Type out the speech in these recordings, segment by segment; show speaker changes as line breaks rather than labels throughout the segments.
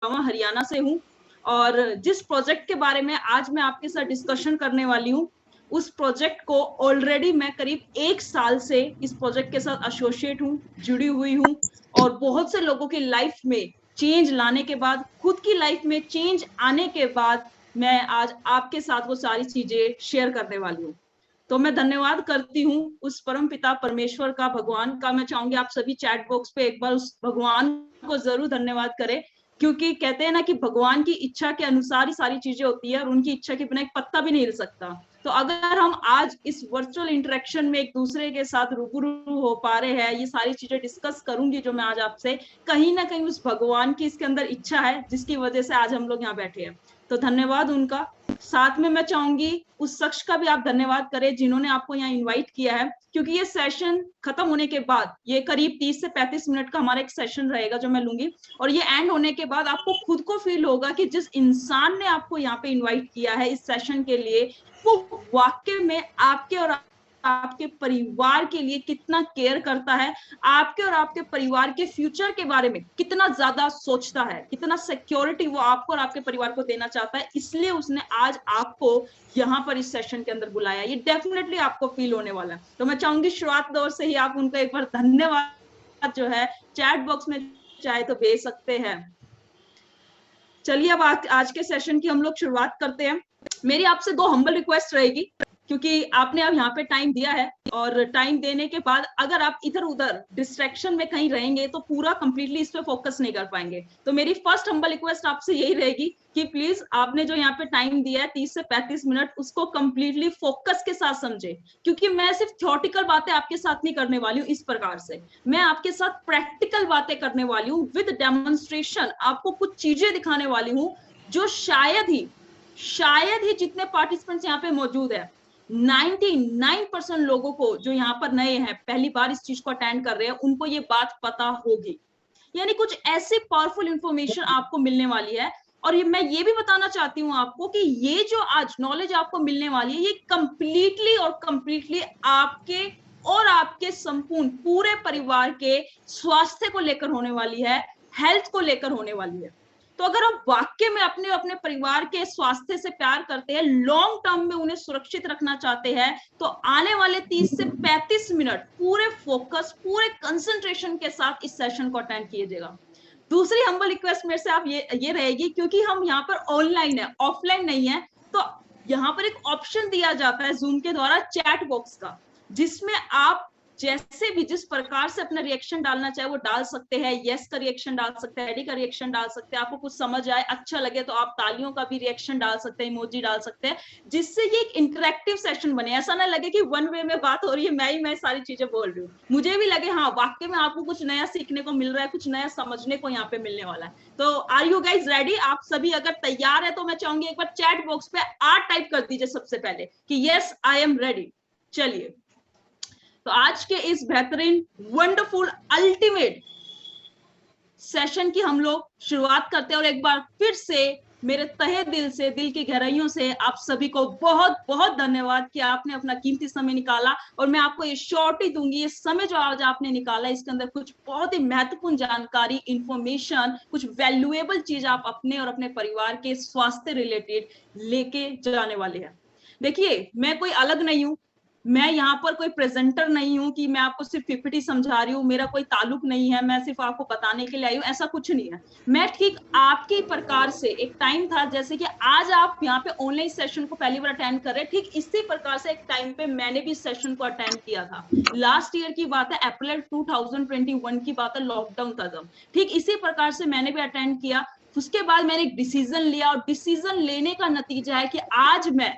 हरियाणा से हूँ और जिस प्रोजेक्ट के बारे में आज मैं आपके साथ डिस्कशन करने वाली हूँ, उस प्रोजेक्ट को ऑलरेडी मैं करीब 1 साल से इस प्रोजेक्ट के साथ एसोसिएट हूँ, जुड़ी हुई हूँ और बहुत से लोगों की लाइफ में चेंज लाने के बाद, खुद की लाइफ में चेंज आने के बाद मैं आज आपके साथ वो सारी चीजें शेयर करने वाली हूँ। तो मैं धन्यवाद करती हूँ उस परम पिता परमेश्वर का, भगवान का। मैं चाहूंगी आप सभी चैट बॉक्स पे एक बार उस भगवान को जरूर धन्यवाद करें, क्योंकि कहते हैं ना कि भगवान की इच्छा के अनुसार ही सारी चीजें होती है और उनकी इच्छा के बिना एक पत्ता भी नहीं हिल सकता। तो अगर हम आज इस वर्चुअल इंटरेक्शन में एक दूसरे के साथ रूबरू हो पा रहे हैं, ये सारी चीजें डिस्कस करूंगी जो मैं आज आपसे, कहीं ना कहीं उस भगवान की इसके अंदर इच्छा है जिसकी वजह से आज हम लोग यहाँ बैठे हैं। तो धन्यवाद उनका। साथ में मैं चाहूंगी उस शख्स का भी आप धन्यवाद करें जिन्होंने आपको यहाँ इनवाइट किया है, क्योंकि ये सेशन खत्म होने के बाद, ये करीब 30 से 35 मिनट का हमारा एक सेशन रहेगा जो मैं लूंगी, और ये एंड होने के बाद आपको खुद को फील होगा कि जिस इंसान ने आपको यहाँ पे इनवाइट किया है इस सेशन के लिए, वो वाकई में आपके और आपके परिवार के लिए कितना केयर करता है, आपके और आपके परिवार के फ्यूचर के बारे में कितना ज्यादा सोचता है, कितना सिक्योरिटी वो आपको और आपके परिवार को देना चाहता है, इसलिए उसने आज आपको यहाँ पर इस सेशन के अंदर बुलाया। ये डेफिनेटली आपको फील होने वाला है। तो मैं चाहूंगी शुरुआत दौर से ही आप उनका एक बार धन्यवाद जो है चैट बॉक्स में चाहे तो भेज सकते हैं। चलिए अब आज के सेशन की हम लोग शुरुआत करते हैं। मेरी आपसे 2 हम्बल रिक्वेस्ट रहेगी, क्योंकि आपने अब यहाँ पे टाइम दिया है और टाइम देने के बाद अगर आप इधर उधर डिस्ट्रैक्शन में कहीं रहेंगे तो पूरा कंप्लीटली इस पे फोकस नहीं कर पाएंगे। तो मेरी फर्स्ट हम्बल रिक्वेस्ट आपसे यही रहेगी कि प्लीज आपने जो यहाँ पे टाइम दिया है 30 से 35 मिनट, उसको कंप्लीटली फोकस के साथ समझे, क्योंकि मैं सिर्फ थ्योरेटिकल बातें आपके साथ नहीं करने वाली हूँ। इस प्रकार से मैं आपके साथ प्रैक्टिकल बातें करने वाली हूँ विद डेमोन्स्ट्रेशन। आपको कुछ चीजें दिखाने वाली हूँ जो शायद ही जितने पार्टिसिपेंट्स यहाँ पे मौजूद है 99% लोगों को जो यहाँ पर नए हैं, पहली बार इस चीज को अटेंड कर रहे हैं, उनको ये बात पता होगी। यानी कुछ ऐसी पावरफुल इंफॉर्मेशन आपको मिलने वाली है। और मैं ये भी बताना चाहती हूँ आपको कि ये जो आज नॉलेज आपको मिलने वाली है, ये कंप्लीटली आपके और आपके संपूर्ण पूरे परिवार के स्वास्थ्य को लेकर होने वाली है, हेल्थ को लेकर होने वाली है। तो अगर हम वाकई में अपने परिवार के स्वास्थ्य से प्यार करते हैं, लॉन्ग टर्म में उन्हें सुरक्षित रखना चाहते हैं, तो आने वाले 30 से 35 मिनट पूरे फोकस, पूरे कंसंट्रेशन के साथ इस सेशन को अटेंड कीजिएगा। दूसरी हम्बल रिक्वेस्ट मेरे से आप ये रहेगी, क्योंकि हम यहाँ पर ऑनलाइन है, ऑफलाइन नहीं है, तो यहाँ पर एक ऑप्शन दिया जाता है जूम के द्वारा चैट बॉक्स का, जिसमें आप जैसे भी जिस प्रकार से अपना रिएक्शन डालना चाहे वो डाल सकते हैं। यस का रिएक्शन डाल सकते हैं, एडी का रिएक्शन डाल सकते हैं, आपको कुछ समझ आए, अच्छा लगे तो आप तालियों का भी रिएक्शन डाल सकते हैं, इमोजी डाल सकते हैं, जिससे ये एक इंटरेक्टिव सेशन बने। ऐसा ना लगे कि वन वे में बात हो रही है, मैं सारी चीजें बोल रही हूँ, मुझे भी लगे हाँ वाकई में आपको कुछ नया सीखने को मिल रहा है, कुछ नया समझने को यहाँ पे मिलने वाला है। तो आर यू गाइज रेडी? आप सभी अगर तैयार है तो मैं चाहूंगी एक बार चैट बॉक्स पे आर टाइप कर दीजिए सबसे पहले कि यस आई एम रेडी। चलिए, तो आज के इस बेहतरीन, वंडरफुल, अल्टीमेट सेशन की हम लोग शुरुआत करते हैं। और एक बार फिर से मेरे तहे दिल से, दिल की गहराइयों से आप सभी को बहुत बहुत धन्यवाद कि आपने अपना कीमती समय निकाला। और मैं आपको ये श्योरिटी दूंगी, ये समय जो आज आपने निकाला, इसके अंदर कुछ बहुत ही महत्वपूर्ण जानकारी, इंफॉर्मेशन, कुछ वैल्यूएबल चीज आप अपने और अपने परिवार के स्वास्थ्य रिलेटेड लेके जाने वाले हैं। देखिए, मैं कोई अलग नहीं हूं, मैं यहाँ पर कोई प्रेजेंटर नहीं हूं कि मैं आपको सिर्फ पीपीटी समझा रही हूँ, मेरा कोई ताल्लुक नहीं है, मैं सिर्फ आपको बताने के लिए आई हूँ, ऐसा कुछ नहीं है। मैं ठीक आपके प्रकार से, एक टाइम था जैसे कि आज आप यहाँ पे ऑनलाइन सेशन को पहली बार अटेंड कर रहे हैं, ठीक इसी प्रकार से एक टाइम पे मैंने भी सेशन को अटेंड किया था। लास्ट ईयर की बात है, अप्रैल 2021 की बात है, लॉकडाउन था जब, ठीक इसी प्रकार से मैंने भी अटेंड किया। उसके बाद मैंने एक डिसीजन लिया और डिसीजन लेने का नतीजा है कि आज मैं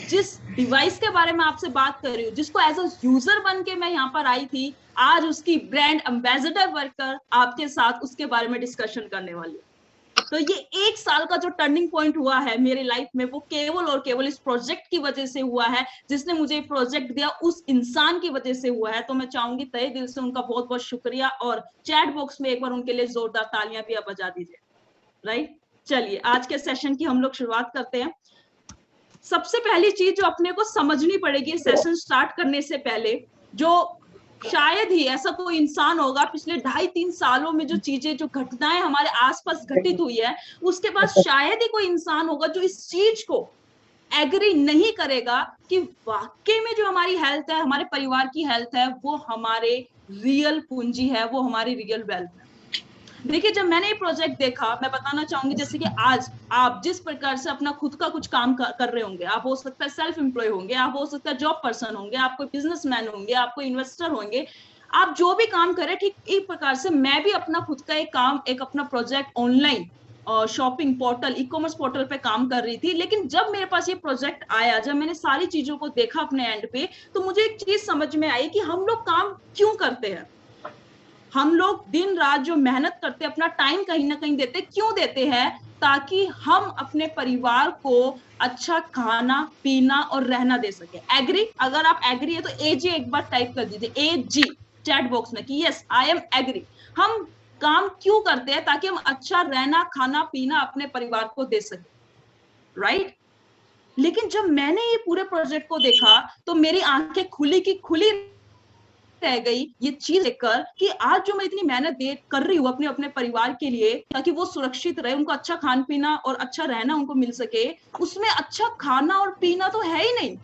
जिस डिवाइस के बारे में आपसे बात कर रही हूँ, जिसको एज अ यूजर बन के मैं यहाँ पर आई थी, आज उसकी ब्रांड एम्बेसडर बनकर आपके साथ उसके बारे में डिस्कशन करने वाली हूँ। तो ये 1 साल का जो टर्निंग पॉइंट हुआ है मेरी लाइफ में, वो केवल और केवल इस प्रोजेक्ट की वजह से हुआ है। जिसने मुझे प्रोजेक्ट दिया उस इंसान की वजह से हुआ है। तो मैं चाहूंगी तहे दिल से उनका बहुत बहुत शुक्रिया, और चैट बॉक्स में एक बार उनके लिए जोरदार तालियां भी आप बजा दीजिए। राइट, चलिए आज के सेशन की हम लोग शुरुआत करते हैं। सबसे पहली चीज जो अपने को समझनी पड़ेगी सेशन स्टार्ट करने से पहले, जो शायद ही ऐसा कोई इंसान होगा पिछले 2.5-3 सालों में जो चीजें, जो घटनाएं हमारे आसपास घटित हुई है, उसके बाद शायद ही कोई इंसान होगा जो इस चीज को एग्री नहीं करेगा कि वाकई में जो हमारी हेल्थ है, हमारे परिवार की हेल्थ है, वो हमारे रियल पूंजी है, वो हमारी रियल वेल्थ है। देखिए, जब मैंने ये प्रोजेक्ट देखा, मैं बताना चाहूंगी, जैसे कि आज आप जिस प्रकार से अपना खुद का कुछ काम कर रहे होंगे, आप हो सकता है सेल्फ एम्प्लॉय होंगे, आप हो सकता है जॉब पर्सन होंगे, आप कोई बिजनेसमैन होंगे, आप कोई इन्वेस्टर होंगे, आप जो भी काम करें, ठीक एक प्रकार से मैं भी अपना खुद का एक काम, एक अपना project online shopping portal, e commerce portal पे काम कर रही थी। लेकिन जब मेरे पास ये प्रोजेक्ट आया, जब मैंने सारी चीजों को देखा अपने एंड पे, तो मुझे एक चीज समझ में आई कि हम लोग काम क्यों करते हैं। हम लोग दिन रात जो मेहनत करते हैं, अपना टाइम कहीं ना कहीं देते, क्यों देते हैं? ताकि हम अपने परिवार को अच्छा खाना पीना और रहना दे सके। एग्री? अगर आप एग्री है तो एजी एक बार टाइप कर दीजिए, एजी चैट बॉक्स में, कि यस आई एम एग्री। हम काम क्यों करते हैं? ताकि हम अच्छा रहना खाना पीना अपने परिवार को दे सके, राइट? लेकिन जब मैंने ये पूरे प्रोजेक्ट को देखा तो मेरी आंखें खुली की खुली रह गई ये चीज देखकर कि आज जो मैं इतनी मेहनत कर रही हूँ अपने अपने परिवार के लिए, ताकि वो सुरक्षित रहे, उनको अच्छा खान पीना और अच्छा रहना उनको मिल सके, उसमें अच्छा खाना और पीना तो है ही नहीं।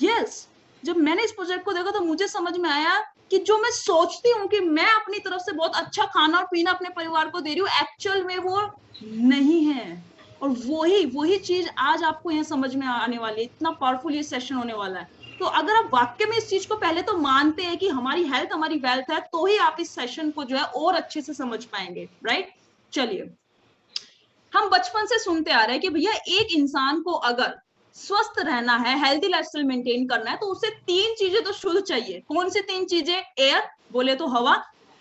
यस, जब मैंने इस प्रोजेक्ट को देखा तो मुझे समझ में आया कि जो मैं सोचती हूँ कि मैं अपनी तरफ से बहुत अच्छा खाना और पीना अपने परिवार को दे रही हूँ, एक्चुअल में वो नहीं है। और वही चीज आज आपको यहाँ समझ में आने वाली है। इतना पावरफुल ये सेशन होने वाला है। तो अगर आप वाकई में इस चीज को पहले तो मानते हैं कि हमारी हेल्थ हमारी वेल्थ है, तो ही आप इस सेशन को जो है और अच्छे से समझ पाएंगे, राइट? चलिए, हम बचपन से सुनते आ रहे हैं कि भैया एक इंसान को अगर स्वस्थ रहना है, हेल्दी लाइफस्टाइल मेंटेन करना है, तो उसे 3 चीजें तो शुद्ध चाहिए। कौन सी 3 चीजें? एयर बोले तो हवा,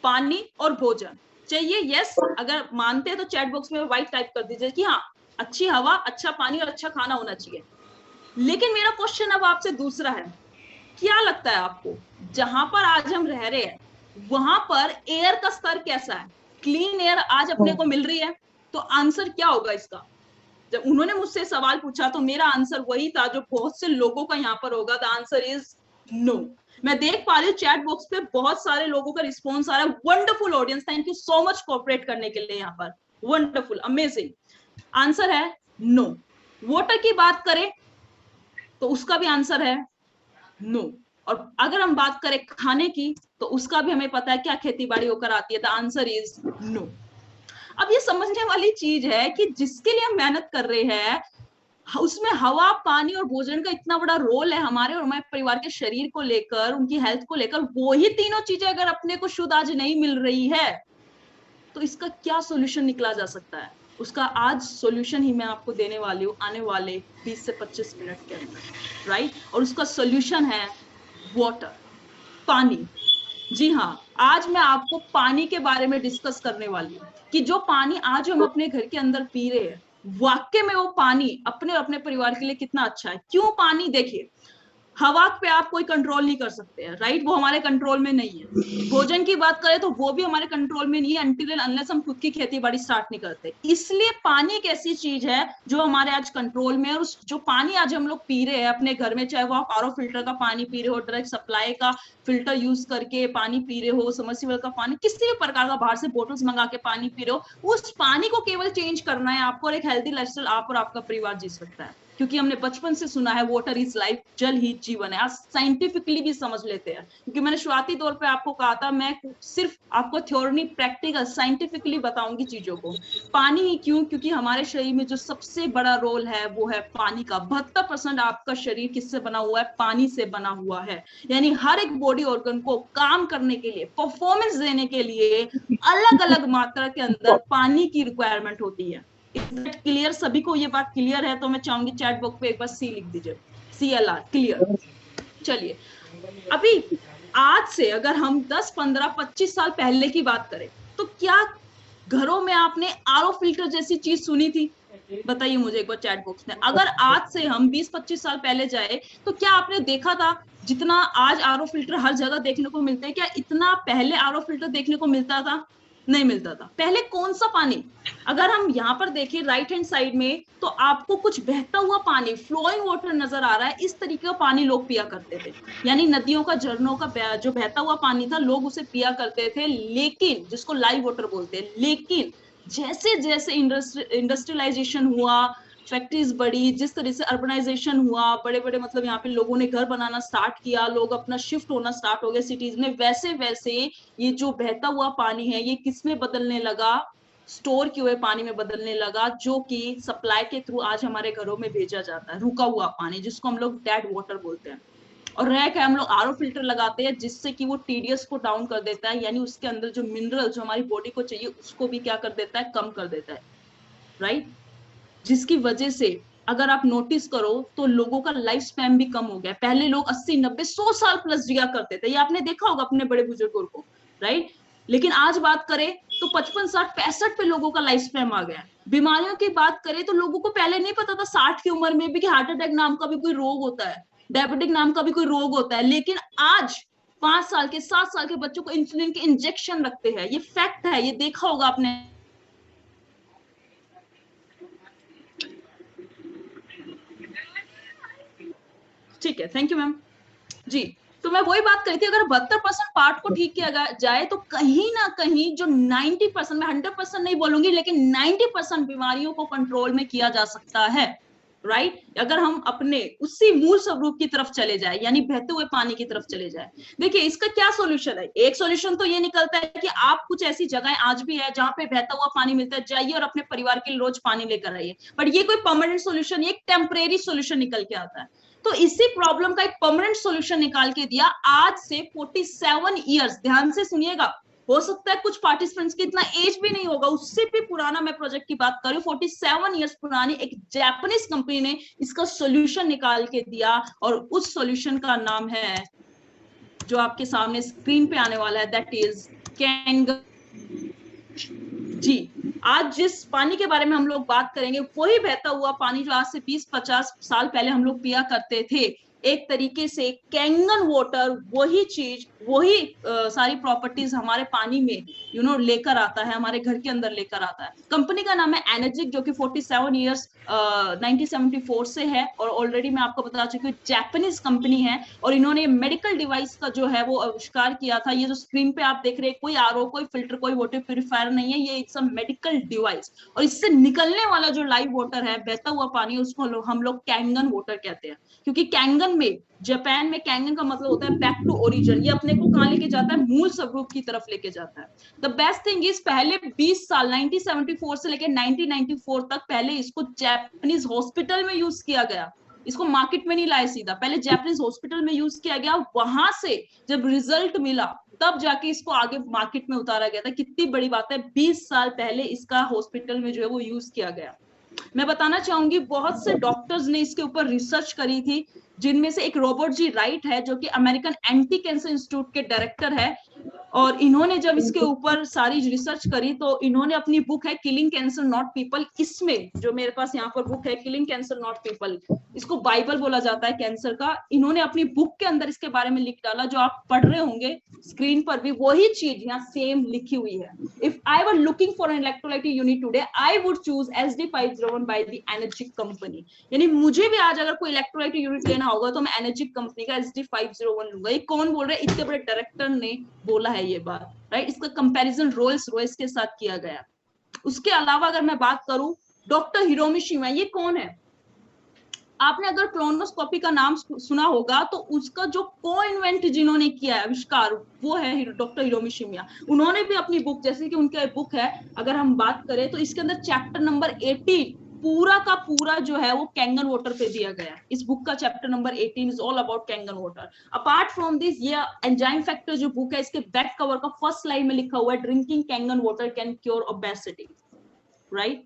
पानी और भोजन चाहिए। यस, अगर मानते हैं तो चैट बॉक्स में व्हाइट टाइप कर दीजिए कि हाँ, अच्छी हवा, अच्छा पानी और अच्छा खाना होना चाहिए। लेकिन मेरा क्वेश्चन अब आपसे दूसरा है, क्या लगता है आपको, जहां पर आज हम रह रहे हैं वहां पर एयर का स्तर कैसा है? क्लीन एयर आज अपने को मिल रही है? तो आंसर क्या होगा इसका? जब उन्होंने मुझसे सवाल पूछा तो मेरा आंसर वही था जो बहुत से लोगों का यहाँ पर होगा, द आंसर इज नो। मैं देख पा रही हूँ चैट बॉक्स पे बहुत सारे लोगों का रिस्पॉन्स आ रहा है। Wonderful audience, thank you so much cooperate करने के लिए यहाँ पर। Wonderful, amazing. आंसर है नो। वाटर की बात करें तो उसका भी आंसर है नो। और अगर हम बात करें खाने की तो उसका भी हमें पता है क्या खेती बाड़ी होकर आती है, द आंसर इज नो। अब ये समझने वाली चीज है कि जिसके लिए हम मेहनत कर रहे हैं, उसमें हवा पानी और भोजन का इतना बड़ा रोल है हमारे और हमारे परिवार के शरीर को लेकर, उनकी हेल्थ को लेकर, वो ही तीनों चीजें अगर अपने को शुद्ध आज नहीं मिल रही है तो इसका क्या सॉल्यूशन निकला जा सकता है? उसका आज सॉल्यूशन ही मैं आपको देने वाली हूँ आने वाले 20 से 25 मिनट के अंदर, राइट? और उसका सॉल्यूशन है वाटर, पानी। जी हाँ, आज मैं आपको पानी के बारे में डिस्कस करने वाली हूँ कि जो पानी आज हम अपने घर के अंदर पी रहे हैं, वाकई में वो पानी अपने और अपने परिवार के लिए कितना अच्छा है। क्यों पानी? देखिए, हवा पे आप कोई कंट्रोल नहीं कर सकते हैं, राइट? वो हमारे कंट्रोल में नहीं है। भोजन की बात करें तो वो भी हमारे कंट्रोल में नहीं है अनटिल अनलेस हम खुद की खेती बाड़ी स्टार्ट नहीं करते। इसलिए पानी एक ऐसी चीज है जो हमारे आज कंट्रोल में है। और जो पानी आज हम लोग पी रहे हैं अपने घर में, चाहे वो आप आरओ फिल्टर का पानी पी रहे हो, डायरेक्ट सप्लाई का फिल्टर यूज करके पानी पी रहे हो, समरसीबल का पानी, किसी भी प्रकार का बाहर से बोटल्स मंगा के पानी पी रहे हो, उस पानी को केवल चेंज करना है आपको और एक हेल्दी लाइफस्टाइल आप और आपका परिवार जी सकता है। क्योंकि हमने बचपन से सुना है वाटर इज लाइफ, जल ही जीवन है। आज साइंटिफिकली भी समझ लेते हैं, क्योंकि मैंने शुरुआती तौर पे आपको कहा था मैं सिर्फ आपको थ्योरी नहीं, प्रैक्टिकल साइंटिफिकली बताऊंगी चीजों को। पानी ही क्यों? क्योंकि हमारे शरीर में जो सबसे बड़ा रोल है वो है पानी का। 72% आपका शरीर किससे बना हुआ है? पानी से बना हुआ है। यानी हर एक बॉडी ऑर्गन को काम करने के लिए, परफॉर्मेंस देने के लिए अलग अलग मात्रा के अंदर पानी की रिक्वायरमेंट होती है। क्लियर? सभी को ये बात क्लियर है? तो मैं चाहूंगी चैट बॉक्स पे एक बार सी लिख दीजिए, CLR, क्लियर। चलिए, अभी आज से अगर हम 10, 15, 25 साल पहले की बात करें तो क्या घरों में आपने आरओ फिल्टर जैसी चीज सुनी थी? बताइए मुझे एक बार चैट बॉक्स में। अगर आज से हम 20-25 साल पहले जाए तो क्या आपने देखा था जितना आज आरओ फिल्टर हर जगह देखने को मिलते हैं, क्या इतना पहले आरओ फिल्टर देखने को मिलता था? नहीं मिलता था। पहले कौन सा पानी? अगर हम यहाँ पर देखें राइट हैंड साइड में, तो आपको कुछ बहता हुआ पानी, फ्लोइंग वाटर नजर आ रहा है। इस तरीके का पानी लोग पिया करते थे, यानी नदियों का, झरनों का जो बहता हुआ पानी था, लोग उसे पिया करते थे, लेकिन जिसको लाइव वाटर बोलते हैं। लेकिन जैसे जैसे इंडस्ट्रियलाइजेशन हुआ, फैक्ट्रीज बढ़ी, जिस तरह से अर्बनाइजेशन हुआ, बड़े बड़े मतलब यहाँ पे लोगों ने घर बनाना स्टार्ट किया, लोग अपना शिफ्ट होना स्टार्ट हो गए सिटीज में, वैसे वैसे ये जो बहता हुआ पानी है ये किस में बदलने लगा, स्टोर किए हुए पानी में बदलने लगा, जो कि सप्लाई के थ्रू आज हमारे घरों में भेजा जाता है, रुका हुआ पानी, जिसको हम लोग डेड वाटर बोलते हैं। और रह के हम लोग आरओ फिल्टर लगाते हैं, जिससे कि वो टीडीएस को डाउन कर देता है, यानी उसके अंदर जो मिनरल जो हमारी बॉडी को चाहिए उसको भी क्या कर देता है, कम कर देता है, राइट। जिसकी वजह से अगर आप नोटिस करो तो लोगों का लाइफ स्पैन भी कम हो गया। पहले लोग 80, 90, 100 साल प्लस जिया करते थे, ये आपने देखा होगा अपने बड़े बुजुर्गों को, राइट। लेकिन आज बात करें तो 55, 60, 65 पे लोगों का लाइफ स्पैन आ गया। बीमारियों की बात करें तो लोगों को पहले नहीं पता था 60 की उम्र में भी कि हार्ट अटैक नाम का भी कोई रोग होता है, डायबिटिक नाम का भी कोई रोग होता है। लेकिन आज 5 साल के, 7 साल के बच्चों को इंसुलिन के इंजेक्शन रखते हैं, ये फैक्ट है, ये देखा होगा आपने। ठीक है, थैंक यू मैम जी। तो मैं वही बात करी थी, अगर 72% पार्ट को ठीक किया जाए तो कहीं ना कहीं जो 90%, मैं 100% नहीं बोलूंगी, लेकिन 90% बीमारियों को कंट्रोल में किया जा सकता है, राइट। अगर हम अपने उसी मूल स्वरूप की तरफ चले जाए, यानी बहते हुए पानी की तरफ चले जाए। देखिए इसका क्या सॉल्यूशन है, एक सॉल्यूशन तो ये निकलता है कि आप कुछ ऐसी जगह आज भी है जहां पे बहता हुआ पानी मिलता है, जाइए और अपने परिवार के लिए रोज पानी लेकर आइए। बट ये कोई परमानेंट सॉल्यूशन, एक टेम्परेरी सॉल्यूशन निकल के आता है। तो इसी प्रॉब्लम का एक परमानेंट सॉल्यूशन निकाल के दिया आज से 47 इयर्स, ध्यान से सुनिएगा, हो सकता है कुछ पार्टिसिपेंट्स की इतना एज भी नहीं होगा, उससे भी पुराना मैं प्रोजेक्ट की बात करूं, 47 इयर्स पुरानी एक जापानीज कंपनी ने इसका सॉल्यूशन निकाल के दिया, और उस सॉल्यूशन का नाम है जो आपके सामने स्क्रीन पे आने वाला है, दैट इज कैंगन। जी, आज जिस पानी के बारे में हम लोग बात करेंगे वही बहता हुआ पानी जो आज से 20-50 साल पहले हम लोग पिया करते थे। एक तरीके से कैंगन वाटर वही चीज, वही सारी प्रॉपर्टीज हमारे पानी में लेकर आता है, हमारे घर के अंदर लेकर आता है। कंपनी का नाम है एनर्जिक, जो कि 47 इयर्स 1974 से है, और ऑलरेडी मैं आपको बता चुकी हूँ जापानीज कंपनी है, और इन्होंने मेडिकल डिवाइस का जो है वो आविष्कार किया था। ये जो स्क्रीन पे आप देख रहे हैं, कोई आरओ, कोई फिल्टर, कोई वाटर प्यूरिफायर नहीं है, ये एक मेडिकल डिवाइस, और इससे निकलने वाला जो लाइव वाटर है, बहता हुआ पानी, उसको हम लोग कैंगन वाटर कहते हैं। क्योंकि कैंगन में, जापान में कैंगन का मतलब होता है बैक टू ओरिजिन, ये अपने को कहां लेके जाता है, मूल स्वरूप की तरफ लेके जाता है। द बेस्ट थिंग इज पहले 20 साल 1974 से लेके 1994 तक पहले इसको जापानीज हॉस्पिटल में यूज किया गया, इसको मार्केट में नहीं लाया सीधा, पहले जापानीज हॉस्पिटल में यूज किया गया, वहां से जब रिजल्ट मिला तब जाके इसको आगे मार्केट में उतारा गया था। कितनी बड़ी बात है, 20 साल पहले इसका हॉस्पिटल में जो है वो यूज किया गया। मैं बताना चाहूंगी बहुत से डॉक्टर्स ने इसके ऊपर रिसर्च करी थी, जिनमें से एक रॉबर्ट जी राइट है, जो कि अमेरिकन एंटी कैंसर इंस्टीट्यूट के डायरेक्टर है, और इन्होंने जब इसके ऊपर सारी रिसर्च करी तो इन्होंने अपनी बुक है किलिंग कैंसर नॉट पीपल, इसमें जो मेरे पास यहाँ पर बुक है किलिंग कैंसर नॉट पीपल, इसको बाइबल बोला जाता है कैंसर का, इन्होंने अपनी बुक के अंदर इसके बारे में लिख डाला, जो आप पढ़ रहे होंगे स्क्रीन पर भी वही चीज यहाँ सेम लिखी हुई है। If I were looking for an electrolyte unit today I would choose SD501 by the energic company, यानी मुझे भी आज अगर कोई इलेक्ट्रोलाइट यूनिट लेना होगा तो मैं एनर्जिक कंपनी का SD501 लूंगा। ये कौन बोल रहा है, इतने बड़े डायरेक्टर ने बोला है ये बात, राइट। इसका कंपैरिजन रोल्स रॉयस के साथ किया गया। उसके अलावा अगर मैं बात करूं, डॉक्टर हिरोमी शिमा, ये कौन है, आपने अगर क्रोनोस्कोपी का नाम सुना होगा तो उसका जो को इन्वेंट जिन्होंने किया है, आविष्कार, वो है डॉक्टर हिरोमी शिमा। उन्होंने भी अपनी बुक, जैसे कि उनका बुक है, अगर हम बात करें तो इसके अंदर चैप्टर नंबर 18 पूरा का पूरा जो है वो कैंगन वाटर पे दिया गया है। इस बुक का chapter number 18 is all about Kangen water. Apart from this, ये एंजाइम फैक्टर जो बुक है, इसके बैक कवर का फर्स्ट लाइन में लिखा हुआ है, drinking Kangen water can cure obesity, right.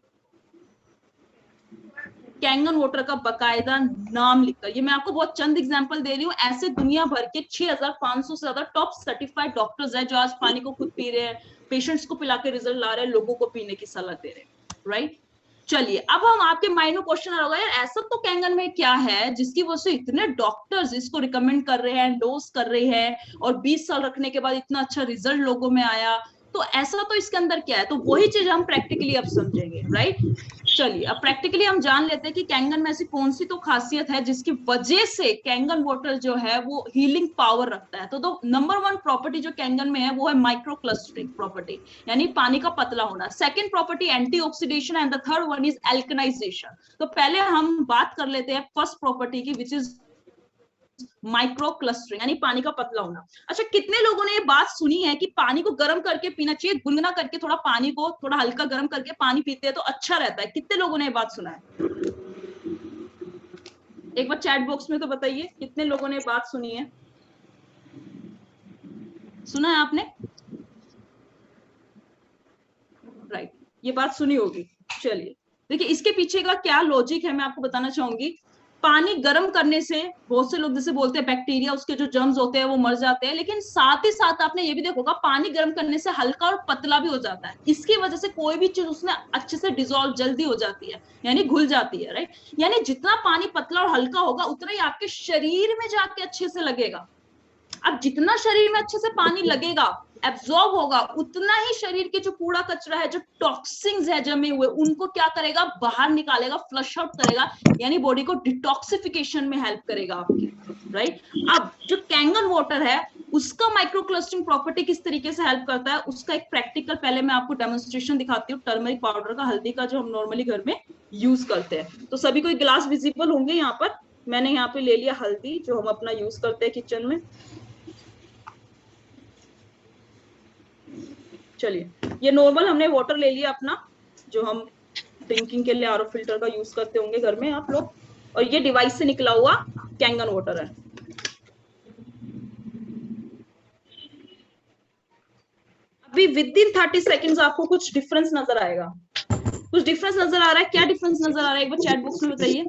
Kangen water का बकायदा नाम लिखकर, ये मैं आपको बहुत चंद एग्जांपल दे रही हूँ, ऐसे दुनिया भर के 6500 से ज्यादा टॉप सर्टिफाइड डॉक्टर्स हैं जो आज पानी को खुद पी रहे हैं, पेशेंट्स को पिला के रिजल्ट ला रहे हैं, लोगों को पीने की सलाह दे रहे हैं, राइट। चलिए अब हम आपके माइंड में क्वेश्चन आ रहा है, यार ऐसा तो कैंगन में क्या है जिसकी वजह से इतने डॉक्टर्स इसको रिकमेंड कर रहे हैं, डोज कर रहे हैं, और 20 साल रखने के बाद इतना अच्छा रिजल्ट लोगों में आया, तो ऐसा तो इसके अंदर क्या है, तो वही चीज हम प्रैक्टिकली अब समझेंगे, राइट। चलिए अब प्रैक्टिकली हम जान लेते हैं कि कैंगन में ऐसी कौन सी तो खासियत है जिसकी वजह से कैंगन वाटर जो है वो हीलिंग पावर रखता है। तो नंबर 1 प्रॉपर्टी जो कैंगन में है वो है माइक्रो क्लस्टरिंग प्रॉपर्टी, यानी पानी का पतला होना। Second property antioxidation and the third one is alkalization. तो पहले हम बात कर लेते हैं फर्स्ट प्रॉपर्टी की, विच इज माइक्रो क्लस्टरिंग, यानी पानी का पतला होना। अच्छा, कितने लोगों ने ये बात सुनी है कि पानी को गर्म करके पीना चाहिए, गुनगुना करके थोड़ा पानी को थोड़ा हल्का गर्म करके पानी पीते हैं तो अच्छा रहता है? कितने लोगों ने ये बात सुना है? एक बार चैट बॉक्स में तो बताइए कितने लोगों ने बात सुनी है, सुना है आपने? राइट, ये बात सुनी होगी। चलिए देखिए इसके पीछे का क्या लॉजिक है मैं आपको बताना चाहूंगी। पानी गर्म करने से बहुत से लोग जैसे बोलते हैं बैक्टीरिया, उसके जो जर्म्स होते हैं वो मर जाते हैं, लेकिन साथ ही साथ आपने ये भी देखा होगा पानी गर्म करने से हल्का और पतला भी हो जाता है। इसकी वजह से कोई भी चीज उसमें अच्छे से डिसॉल्व जल्दी हो जाती है, यानी घुल जाती है, राइट। यानी जितना पानी पतला और हल्का होगा उतना ही आपके शरीर में जाके अच्छे से लगेगा। अब जितना शरीर में अच्छे से पानी लगेगा, एब्जॉर्ब होगा, उतना ही शरीर के जो कूड़ा कचरा है, जो टॉक्सिन्स है जमे हुए, उनको क्या करेगा, बाहर निकालेगा, फ्लश आउट करेगा, यानी बॉडी को डिटॉक्सिफिकेशन में हेल्प करेगा आपकी, राइट। अब जो कैंगन वाटर है उसका माइक्रोक्लस्टरिंग प्रॉपर्टी किस तरीके से हेल्प करता है, उसका एक प्रैक्टिकल पहले मैं आपको डेमोन्स्ट्रेशन दिखाती हूँ। टर्मरिक पाउडर का, हल्दी का, जो हम नॉर्मली घर में यूज करते हैं। तो सभी को गिलास विजिबल होंगे यहाँ पर। मैंने यहाँ पे ले लिया हल्दी जो हम अपना यूज करते हैं किचन में। चलिए ये नॉर्मल हमने वाटर ले लिया अपना, जो हम ड्रिंकिंग के लिए आरओ फिल्टर का यूज करते होंगे घर में आप लोग, और ये डिवाइस से निकला हुआ कैंगन वाटर है। अभी विद इन 30 सेकेंड्स आपको कुछ डिफरेंस नजर आएगा। कुछ डिफरेंस नजर आ रहा है? क्या डिफरेंस नजर आ रहा है एक बार चैट बॉक्स में बताइए।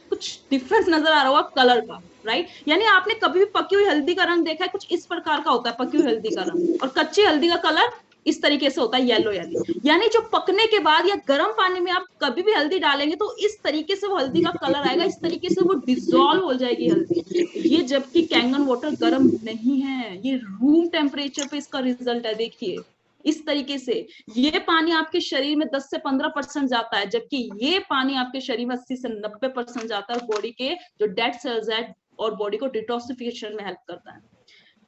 कुछ डिफरेंस नजर आ रहा होगा कलर का, राइट। यानी आपने कभी भी पकी हुई हल्दी का रंग देखा है, कुछ इस प्रकार का होता है पकी हुई हल्दी का रंग, और कच्ची हल्दी का कलर इस तरीके से होता है, येलो येलो। यानी जो पकने के बाद या गर्म पानी में आप कभी भी हल्दी डालेंगे तो इस तरीके से वो हल्दी का कलर आएगा, इस तरीके से वो डिसॉल्व हो जाएगी हल्दी। ये जबकि कैंगन वाटर गर्म नहीं है, ये रूम टेम्परेचर पे इसका रिजल्ट है। देखिए इस तरीके से ये पानी आपके शरीर में 10 से 15% जाता है, जबकि ये पानी आपके शरीर में 80 से 90% जाता है, और बॉडी के जो डेड सेल्स है और बॉडी को डिटॉक्सिफिकेशन में हेल्प करता है।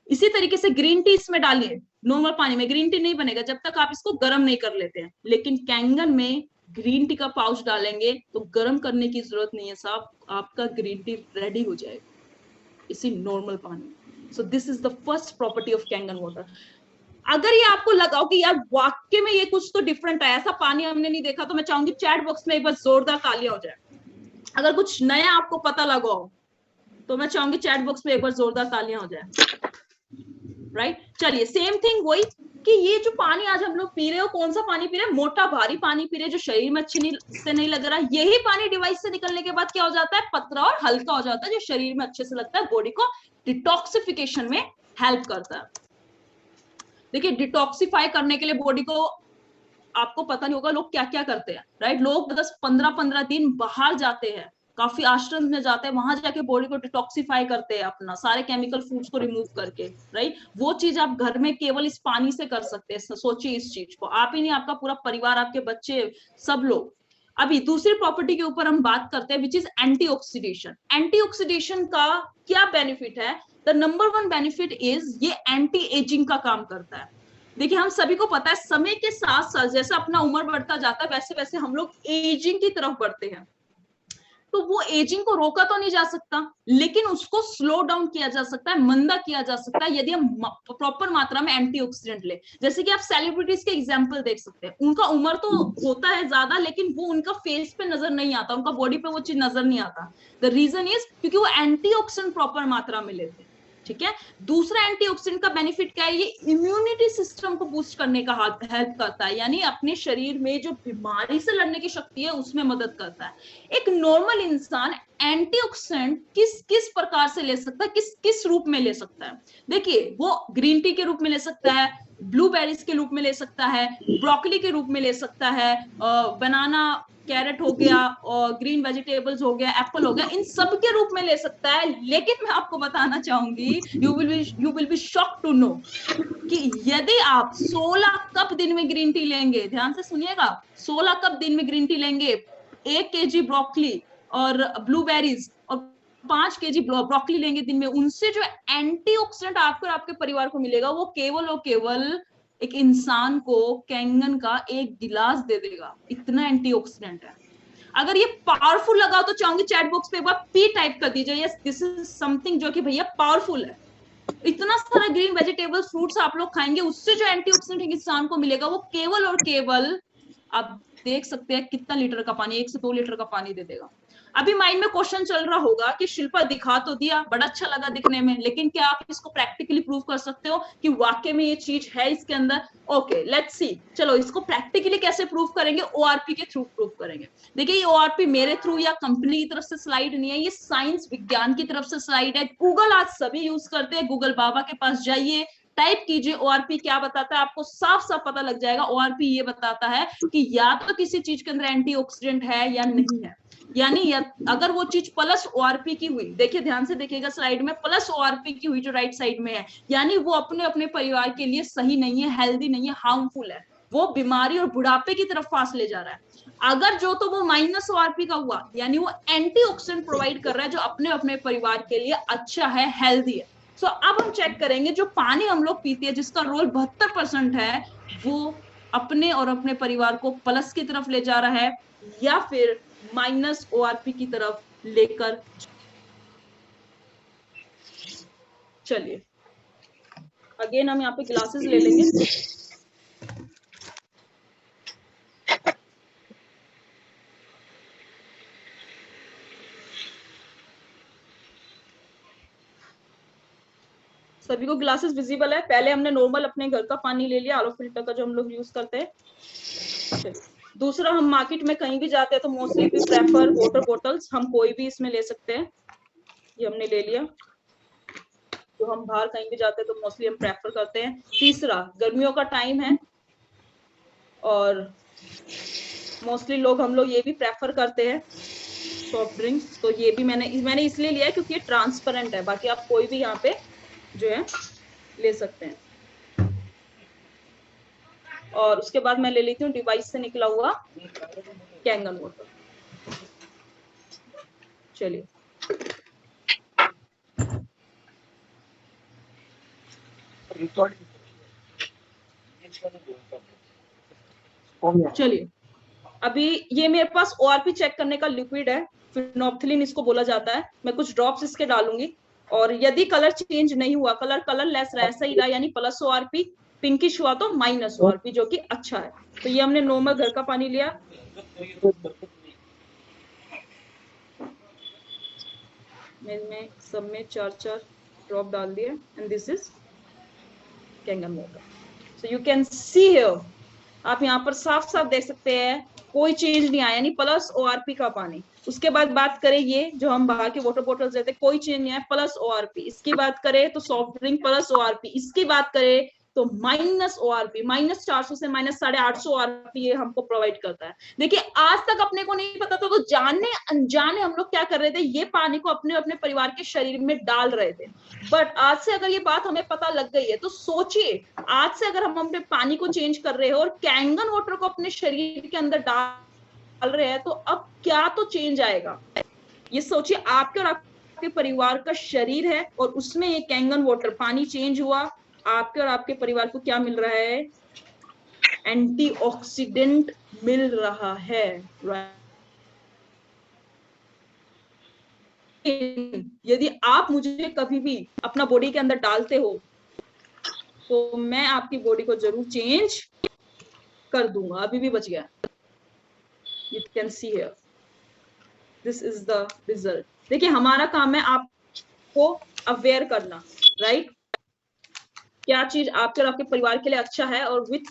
इसी तरीके से ग्रीन टी इसमें डालिए, नॉर्मल पानी में ग्रीन टी नहीं बनेगा जब तक आप इसको गर्म नहीं कर लेते हैं, लेकिन कैंगन में ग्रीन टी का पाउच डालेंगे तो गर्म करने की जरूरत नहीं है साहब, आपका ग्रीन टी रेडी हो जाएगा इसी नॉर्मल पानी। So this is the first property of Kangen water. अगर ये आपको लगा कि यार वाकई में ये कुछ तो डिफरेंट है, ऐसा पानी हमने नहीं देखा, तो मैं चाहूंगी चैट बॉक्स में एक बार जोरदार तालियां हो जाए। अगर कुछ नया आपको पता लगा हो तो मैं चाहूंगी चैट बॉक्स में एक बार जोरदार तालियां हो जाए, राइट। चलिए सेम थिंग वही कि ये जो पानी आज हम लोग पी रहे हो, कौन सा पानी पी रहे हैं, मोटा भारी पानी पी रहे हैं जो शरीर में अच्छी से नहीं लग रहा। यही पानी डिवाइस से निकलने के बाद क्या हो जाता है, पतला और हल्का हो जाता है, जो शरीर में अच्छे से लगता है, बॉडी को डिटॉक्सिफिकेशन में हेल्प करता है। देखिए डिटॉक्सिफाई करने के लिए बॉडी को, आपको पता नहीं होगा लोग क्या क्या करते हैं, राइट। लोग 10-15 दिन बाहर जाते हैं, काफी आश्रम में जाते हैं, वहां जाके बॉडी को डिटॉक्सिफाई करते हैं, अपना सारे केमिकल फूड्स को रिमूव करके, राइट। वो चीज आप घर में केवल इस पानी से कर सकते हैं। सोचिए इस चीज को, आप ही नहीं, आपका पूरा परिवार, आपके बच्चे, सब लोग। अभी दूसरी प्रॉपर्टी के ऊपर हम बात करते हैं, विच इज एंटीऑक्सीडेशन। एंटीऑक्सीडेशन का क्या बेनिफिट है? द नंबर 1 बेनिफिट इज ये एंटी एजिंग का काम करता है। देखिए हम सभी को पता है समय के साथ साथ जैसे अपना उम्र बढ़ता जाता है वैसे वैसे हम लोग एजिंग की तरफ बढ़ते हैं। तो वो एजिंग को रोका तो नहीं जा सकता, लेकिन उसको स्लो डाउन किया जा सकता है, मंदा किया जा सकता है, यदि हम प्रॉपर मात्रा में एंटीऑक्सीडेंट ले। जैसे कि आप सेलिब्रिटीज के एग्जांपल देख सकते हैं, उनका उम्र तो होता है ज्यादा, लेकिन वो उनका फेस पे नजर नहीं आता, उनका बॉडी पे वो चीज नजर नहीं आता। द रीजन इज क्योंकि वो एंटीऑक्सीडेंट प्रॉपर मात्रा में लेते हैं, ठीक है। दूसरा एंटीऑक्सीडेंट का बेनिफिट क्या है, ये इम्यूनिटी सिस्टम को बूस्ट करने का हेल्प करता है, यानी अपने शरीर में जो बीमारी से लड़ने की शक्ति है उसमें मदद करता है। एक नॉर्मल इंसान एंटीऑक्सीडेंट किस किस प्रकार से ले सकता है, किस किस रूप में ले सकता है? देखिए वो ग्रीन टी के रूप में ले सकता है, ब्लूबेरीज के रूप में ले सकता है, ब्रोकली के रूप में ले सकता है, बनाना कैरेट हो गया और ग्रीन वेजिटेबल्स हो गया, एप्पल हो गया, इन सब के रूप में ले सकता है। लेकिन मैं आपको बताना चाहूंगी, you will be shocked to know कि यदि आप 16 कप दिन में ग्रीन टी लेंगे, ध्यान से सुनिएगा, 16 कप दिन में ग्रीन टी लेंगे, 1 kg ब्रोकली और ब्लूबेरीज और 5 kg ब्रोकली लेंगे दिन में, उनसे जो एंटीऑक्सीडेंट आपको और आपके परिवार को मिलेगा वो केवल और केवल एक इंसान को कैंगन का 1 गिलास दे देगा। इतना एंटीऑक्सीडेंट है। अगर ये पावरफुल लगा तो चाहूंगी चैट बॉक्स पे एक बार पी टाइप कर दीजिए, यस दिस इज समथिंग जो कि भैया पावरफुल है। इतना सारा ग्रीन वेजिटेबल्स फ्रूट्स आप लोग खाएंगे, उससे जो एंटीऑक्सीडेंट इंसान को मिलेगा वो केवल और केवल, आप देख सकते हैं कितना लीटर का पानी, 1 से 2 लीटर का पानी दे देगा। अभी माइंड में क्वेश्चन चल रहा होगा कि शिल्पा दिखा तो दिया, बड़ा अच्छा लगा दिखने में, लेकिन क्या आप इसको प्रैक्टिकली प्रूव कर सकते हो कि वाकई में ये चीज है इसके अंदर? ओके लेट्स सी, चलो इसको प्रैक्टिकली कैसे प्रूव करेंगे? ओआरपी के थ्रू प्रूव करेंगे। देखिए ये ओआरपी मेरे थ्रू या कंपनी की तरफ से स्लाइड नहीं है, ये साइंस विज्ञान की तरफ से स्लाइड है। गूगल आज सभी यूज करते हैं, गूगल बाबा के पास जाइए, टाइप कीजिए ओआरपी क्या बताता है, आपको साफ साफ पता लग जाएगा। ओआरपी ये बताता है कि या तो किसी चीज के अंदर एंटीऑक्सीडेंट है या नहीं है, यानी अगर वो चीज प्लस ओआरपी की हुई, देखिए ध्यान से देखिएगा स्लाइड में प्लस ओआरपी की हुई जो राइट साइड में है, यानी वो अपने अपने परिवार के लिए सही नहीं है, हेल्दी नहीं है, हार्मफुल है, वो बीमारी और बुढ़ापे की तरफ फास्ट ले जा रहा है। अगर जो तो वो माइनस ओआरपी का हुआ, यानी वो एंटीऑक्सीडेंट प्रोवाइड कर रहा है जो अपने अपने परिवार के लिए अच्छा है, हेल्दी है। सो अब हम चेक करेंगे जो पानी हम लोग पीते हैं जिसका रोल 72% है, वो अपने और अपने परिवार को प्लस की तरफ ले जा रहा है या फिर माइनस ओआरपी की तरफ लेकर। चलिए अगेन हम यहाँ पे ग्लासेस ले लेंगे। सभी को ग्लासेस विजिबल है? पहले हमने नॉर्मल अपने घर का पानी ले लिया, आलो फिल्टर का जो हम लोग यूज करते हैं। दूसरा, हम मार्केट में कहीं भी जाते हैं तो mostly we prefer water bottles, हम कोई भी इसमें ले सकते हैं। ये हमने ले लिया, तो हम बाहर कहीं भी जाते हैं तो मोस्टली हम प्रेफर करते हैं। तीसरा, गर्मियों का टाइम है और मोस्टली हम लोग ये भी प्रेफर करते हैं सॉफ्ट ड्रिंक्स, तो ये भी मैंने इसलिए लिया है क्योंकि ये ट्रांसपेरेंट है, बाकी आप कोई भी यहाँ पे जो है ले सकते हैं। और उसके बाद मैं ले लेती हूँ डिवाइस से निकला हुआ कैंगन वाटर। चलिए चलिए अभी ये मेरे पास ओआरपी चेक करने का लिक्विड है, फिनोप्थिलीन इसको बोला जाता है। मैं कुछ ड्रॉप्स इसके डालूंगी और यदि कलर चेंज नहीं हुआ, कलर लेस रहा, ऐसा ही रहा, यानी प्लस ओआरपी, पिंकिश हुआ तो माइनस ओआरपी, जो कि अच्छा है। तो ये हमने नॉर्मल घर का पानी लिया, मैं सब में 4-4 ड्रॉप डाल दिए and this is Kangen water. So you can see here, आप यहाँ पर साफ साफ देख सकते हैं कोई चेंज नहीं आया, यानी प्लस ओआरपी का पानी। उसके बाद बात करें ये जो हम बाहर के वाटर बॉटल्स देते हैं, कोई चेंज नहीं आया, प्लस ओआरपी। इसकी बात करें तो सॉफ्ट ड्रिंक प्लस ओआरपी। इसकी बात करें तो माइनस ओआरपी, -400 से -850 ओआरपी ये हमको प्रोवाइड करता है। देखिए आज तक अपने को नहीं पता था, तो जाने अनजाने हम लोग क्या कर रहे थे, ये पानी को अपने अपने परिवार के शरीर में डाल रहे थे। बट आज से अगर ये बात हमें पता लग गई है तो सोचिए, आज से अगर हम अपने पानी को चेंज कर रहे हो और कैंगन वाटर को अपने शरीर के अंदर डाल रहे हैं, तो अब क्या तो चेंज आएगा। ये सोचिए, आपके और आपके परिवार का शरीर है और उसमें ये कैंगन वाटर पानी चेंज हुआ, आपके और आपके परिवार को क्या मिल रहा है? एंटीऑक्सीडेंट मिल रहा है, राइट। यदि आप मुझे कभी भी अपना बॉडी के अंदर डालते हो तो मैं आपकी बॉडी को जरूर चेंज कर दूंगा। अभी भी बच गया, you can see here, this is the result. देखिए हमारा काम है आपको अवेयर करना, राइट, क्या चीज आपके और आपके परिवार के लिए अच्छा है और which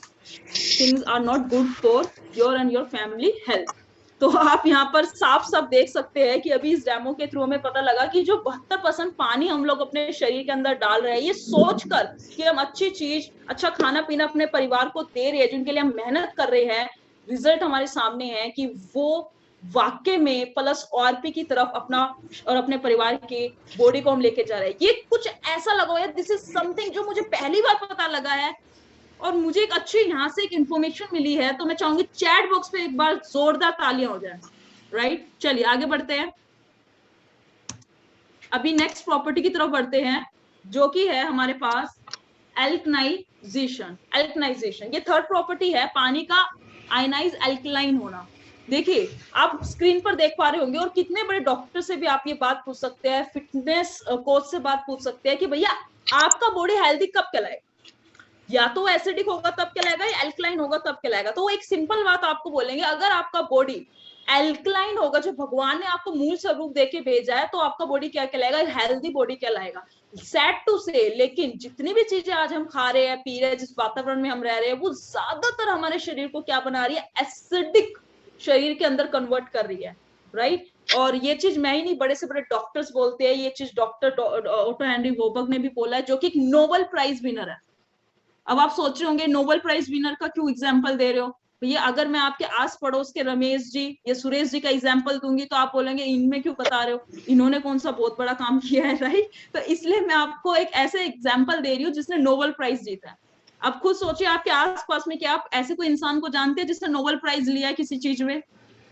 things are not good for your and your family health. तो आप यहाँ पर साफ साफ देख सकते हैं कि अभी इस डेमो के थ्रू हमें पता लगा कि जो 72% पानी हम लोग अपने शरीर के अंदर डाल रहे हैं, ये सोचकर कि हम अच्छी चीज, अच्छा खाना पीना अपने परिवार को दे रहे हैं, जिनके लिए हम मेहनत कर रहे हैं, रिजल्ट हमारे सामने है कि वो वाकई में प्लस ORP की तरफ अपना और अपने परिवार के बॉडी को हम लेके जा रहे हैं। ये कुछ ऐसा लगा है, दिस इज समथिंग जो मुझे पहली बार पता लगा है और मुझे एक अच्छी यहाँ से एक इंफॉर्मेशन मिली है, तो मैं चाहूंगी चैट बॉक्स पे एक बार जोरदार तालियां हो जाए। राइट, चलिए आगे बढ़ते हैं। अभी नेक्स्ट प्रॉपर्टी की तरफ बढ़ते हैं, जो कि है हमारे पास एल्कनाइजेशन। एल्कनाइजेशन ये थर्ड प्रॉपर्टी है, पानी का आयनाइज एल्कलाइन होना। देखिए आप स्क्रीन पर देख पा रहे होंगे, और कितने बड़े डॉक्टर से भी आप ये बात पूछ सकते हैं, फिटनेस कोच से बात पूछ सकते हैं कि भैया आपका बॉडी हेल्दी कब कहलाएगा, या तो एसिडिक होगा तब कहलाएगा या एल्कलाइन होगा तब कहलाएगा। तो वो एक सिंपल बात आपको बोलेंगे, अगर आपका बॉडी एल्कलाइन होगा, जो भगवान ने आपको मूल स्वरूप देके भेजा है, तो आपका बॉडी क्या कहलाएगा, हेल्दी बॉडी कहलाएगा। सैड टू से, लेकिन जितनी भी चीजें आज हम खा रहे हैं, पी रहे हैं, जिस वातावरण में हम रह रहे हैं, वो ज्यादातर हमारे शरीर को क्या बना रही है, एसिडिक शरीर के अंदर कन्वर्ट कर रही है। राइट, और ये चीज मैं ही नहीं, बड़े से बड़े डॉक्टर्स बोलते हैं, ये चीज डॉक्टर ओटो हेनरी वोबर्ग ने भी बोला है, जो कि एक नोबेल प्राइज विनर है। अब आप सोच रहे होंगे नोबेल प्राइज विनर का क्यों एग्जाम्पल दे रहे हो भैया, अगर मैं आपके आस पड़ोस के रमेश जी या सुरेश जी का एग्जाम्पल दूंगी तो आप बोलेंगे इनमें क्यों बता रहे हो, इन्होंने कौन सा बहुत बड़ा काम किया है। राइट, तो इसलिए मैं आपको एक ऐसे एग्जाम्पल दे रही हूँ जिसने नोबेल प्राइज जीता है। अब खुद सोचिए आपके आसपास में क्या आप ऐसे कोई इंसान को जानते हैं जिसने नोबेल प्राइज लिया है किसी चीज में,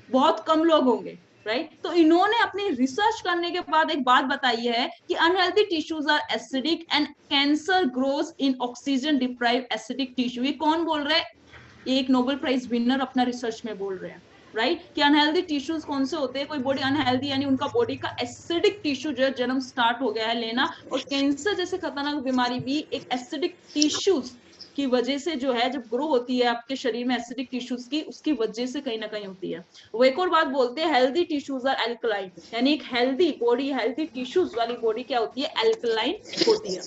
बहुत कम लोग होंगे। राइट, तो इन्होंने अपनी रिसर्च करने के बाद एक बात बताई है कि unhealthy tissues are acidic and cancer grows in oxygen deprive acidic tissue. ये कौन बोल रहा है, एक नोबेल प्राइज विनर अपना रिसर्च में बोल रहे हैं। राइट, कि अनहेल्दी टिश्यूज कौन से होते हैं, कोई बॉडी अनहेल्दी यानी उनका बॉडी का एसिडिक टिश्यू जो है जन्म स्टार्ट हो गया है लेना, और कैंसर जैसे खतरनाक बीमारी भी एक एसिडिक टिश्यूज की वजह से जो है, जब ग्रो होती है आपके शरीर में एसिडिक टिश्यूज की, उसकी वजह से कहीं ना कहीं होती है। वो एक और बात बोलते हैं, हेल्दी टिश्यूज आर एल्कलाइन, यानी एक हेल्दी बॉडी, हेल्दी टिश्यूज वाली बॉडी क्या होती है, एल्कलाइन होती है।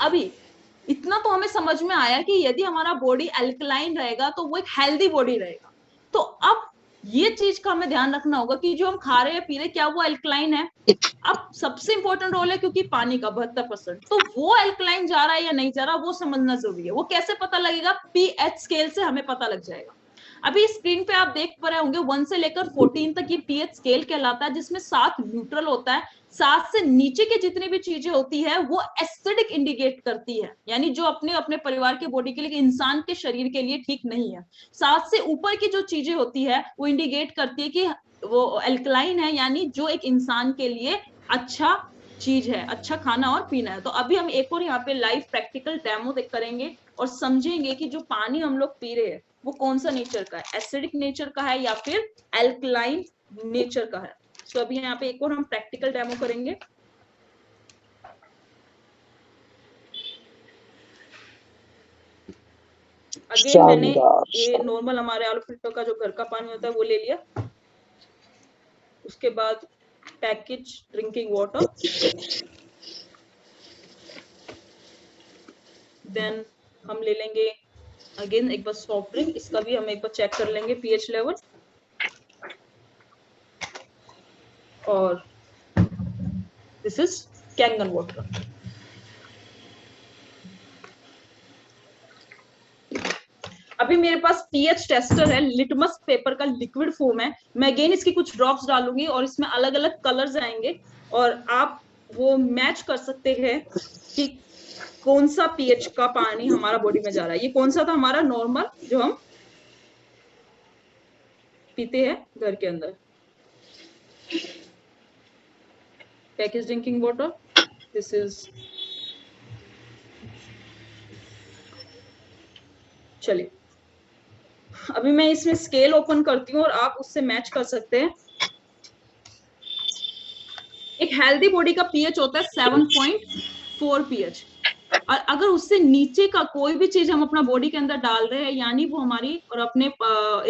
अभी इतना तो हमें समझ में आया कि यदि हमारा बॉडी एल्कलाइन रहेगा तो वो एक हेल्दी बॉडी रहेगा। तो अब ये चीज का हमें ध्यान रखना होगा कि जो हम खा रहे हैं पी रहे क्या वो एल्कलाइन है। अब सबसे इंपॉर्टेंट रोल है क्योंकि पानी का 72%, तो वो एल्कलाइन जा रहा है या नहीं जा रहा वो समझना जरूरी है। वो कैसे पता लगेगा, पीएच स्केल से हमें पता लग जाएगा। अभी स्क्रीन पे आप देख पा रहे होंगे 1 से लेकर 14 तक ये पीएच स्केल कहलाता है, जिसमें 7 न्यूट्रल होता है। 7 से नीचे की जितनी भी चीजें होती है वो एसिडिक इंडिकेट करती है, यानी जो अपने अपने परिवार के बॉडी के लिए, इंसान के शरीर के लिए ठीक नहीं है। 7 से ऊपर की जो चीजें होती है वो इंडिकेट करती है कि वो एल्कलाइन है, यानी जो एक इंसान के लिए अच्छा चीज है, अच्छा खाना और पीना है। तो अभी हम एक और यहाँ पे लाइव प्रैक्टिकल डेमो करेंगे और समझेंगे कि जो पानी हम लोग पी रहे हैं वो कौन सा नेचर का है, एसिडिक नेचर का है या फिर एल्कलाइन नेचर का है। तो अभी यहाँ पे एक और हम प्रैक्टिकल डेमो करेंगे। अगेन मैंने ये नॉर्मल हमारे आलू फिल्टर का जो घर का पानी होता है वो ले लिया, उसके बाद पैकेज ड्रिंकिंग वाटर, देन हम ले लेंगे अगेन एक बार सॉफ्ट ड्रिंक, इसका भी हम एक बार चेक कर लेंगे पीएच लेवल, और दिस इज कैंगन वाटर। अभी मेरे पास पीएच टेस्टर है, लिटमस पेपर का लिक्विड फॉर्म है। मैं अगेन इसकी कुछ ड्रॉप्स डालूंगी और इसमें अलग अलग कलर्स आएंगे और आप वो मैच कर सकते हैं कि कौन सा पीएच का पानी हमारा बॉडी में जा रहा है। ये कौन सा था, हमारा नॉर्मल जो हम पीते हैं घर के अंदर, package drinking water, this is, चलिए अभी मैं इसमें स्केल ओपन करती हूँ और आप उससे मैच कर सकते हैं। एक हेल्दी बॉडी का पीएच होता है 7.4 पीएच, और अगर उससे नीचे का कोई भी चीज हम अपना बॉडी के अंदर डाल रहे हैं, यानी वो हमारी और अपने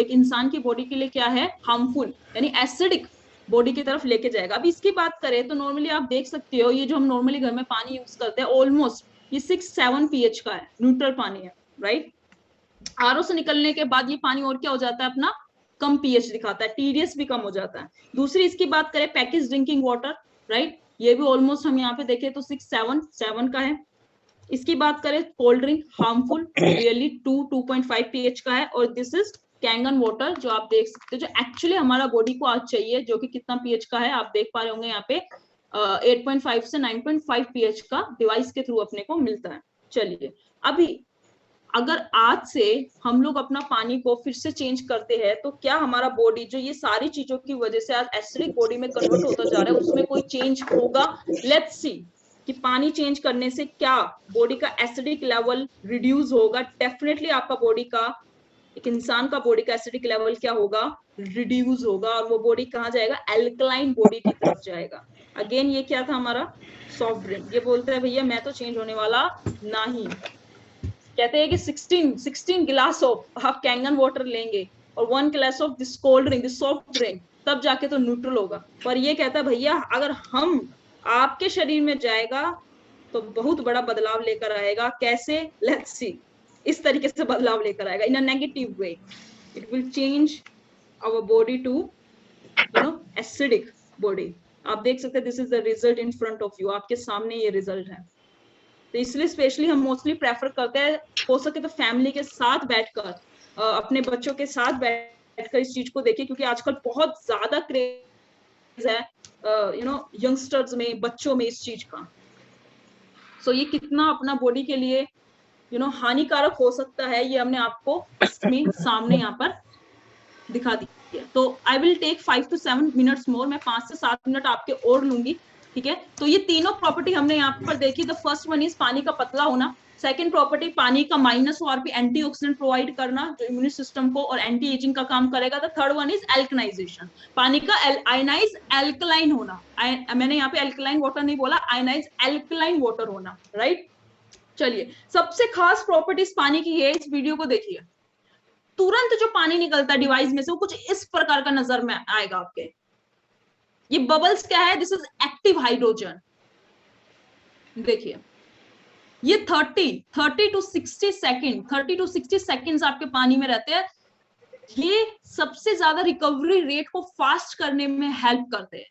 एक इंसान की बॉडी के लिए क्या है, हार्मफुल, यानी एसिडिक बॉडी की तरफ लेके जाएगा। अब इसकी बात करें तो नॉर्मली आप देख सकते हो ये जो हम नॉर्मली घर में पानी यूज करते हैं ऑलमोस्ट ये 6-7 पीएच का है, न्यूट्रल पानी है। राइट, आरओ से निकलने के बाद ये पानी और क्या हो जाता है, अपना कम पीएच दिखाता है, टीडीएस भी कम हो जाता है। दूसरी इसकी बात करें पैकेज ड्रिंकिंग वाटर, राइट, ये भी ऑलमोस्ट हम यहाँ पे देखें तो 6-7 का है। इसकी बात करें cold drink, harmful, really 2-2.5 pH का है, और दिस इज कैंगन वाटर जो आप देख सकते हो, जो एक्चुअली हमारा बॉडी को आज चाहिए, जो कि कितना पीएच का है आप देख पा रहे होंगे यहाँ पे 8.5 से 9.5 पीएच का डिवाइस के थ्रू अपने को मिलता है। चलिए, अभी अगर आज से हम लोग अपना पानी को फिर से चेंज करते हैं तो क्या हमारा बॉडी जो ये सारी चीजों की वजह से आज एसिडिक बॉडी में कन्वर्ट होता जा रहा है उसमें कोई चेंज होगा? लेट्स सी कि पानी चेंज करने से क्या बॉडी का एसिडिक लेवल रिड्यूस होगा। डेफिनेटली आपका बॉडी का, एक इंसान का बॉडी का एसिडिक लेवल क्या होगा? रिड्यूस होगा, और वो बॉडी कहाँ जाएगा? एल्कलाइन बॉडी की तरफ जाएगा। अगेन ये क्या था हमारा? Soft drink. ये बोलते हैं भैया मैं तो चेंज होने वाला नहीं। कहते हैं कि 16 गिलास ऑफ आप कैंगन वाटर लेंगे और 1 गिलास of this cold drink, this soft drink, तब जाके तो न्यूट्रल होगा। पर ये कहता है भैया अगर हम आपके शरीर में जाएगा तो बहुत बड़ा बदलाव लेकर आएगा। कैसे? Let's see. इस तरीके से बदलाव लेकर आएगा, in a negative way. It will change our body to acidic body. आप देख सकते हैं, this is the result in front of you, आपके सामने ये रिजल्ट है। तो इसलिए स्पेशली हम मोस्टली प्रेफर करते हैं, हो सके तो फैमिली के साथ बैठकर, अपने बच्चों के साथ बैठकर इस चीज को देखिए, क्योंकि आजकल बहुत ज्यादा क्रेज है यंगस्टर्स में, बच्चों में इस चीज का। सो ये कितना अपना बॉडी के लिए हानिकारक हो सकता है, ये हमने आपको इसमें सामने यहाँ पर दिखा दिया। तो I will take 5 to 7 minutes more, मैं 5 से 7 मिनट आपके और लूंगी, ठीक है। तो ये तीनों प्रॉपर्टी हमने यहाँ पर देखी। द फर्स्ट वन इज पानी का पतला होना, सेकंड प्रॉपर्टी पानी का माइनस ओआरपी एंटीऑक्सीडेंट प्रोवाइड करना जो इम्यून सिस्टम को और एंटी एजिंग का काम करेगा। द थर्ड वन इज एल्कनाइजेशन, पानी का आयनाइज एल्कलाइन होना। मैंने यहाँ पे एल्कलाइन वाटर नहीं बोला, आयनाइज एल्कलाइन वाटर होना, राइट। चलिए, सबसे खास प्रॉपर्टीज पानी की है, इस वीडियो को देखिए। तुरंत जो पानी निकलता है डिवाइस में से वो कुछ इस प्रकार का नजर में आएगा आपके। ये बबल्स क्या है? This is active hydrogen. देखिए, ये 30 to 60 सेकेंड्स आपके पानी में रहते हैं। ये सबसे ज्यादा रिकवरी रेट को फास्ट करने में हेल्प करते हैं,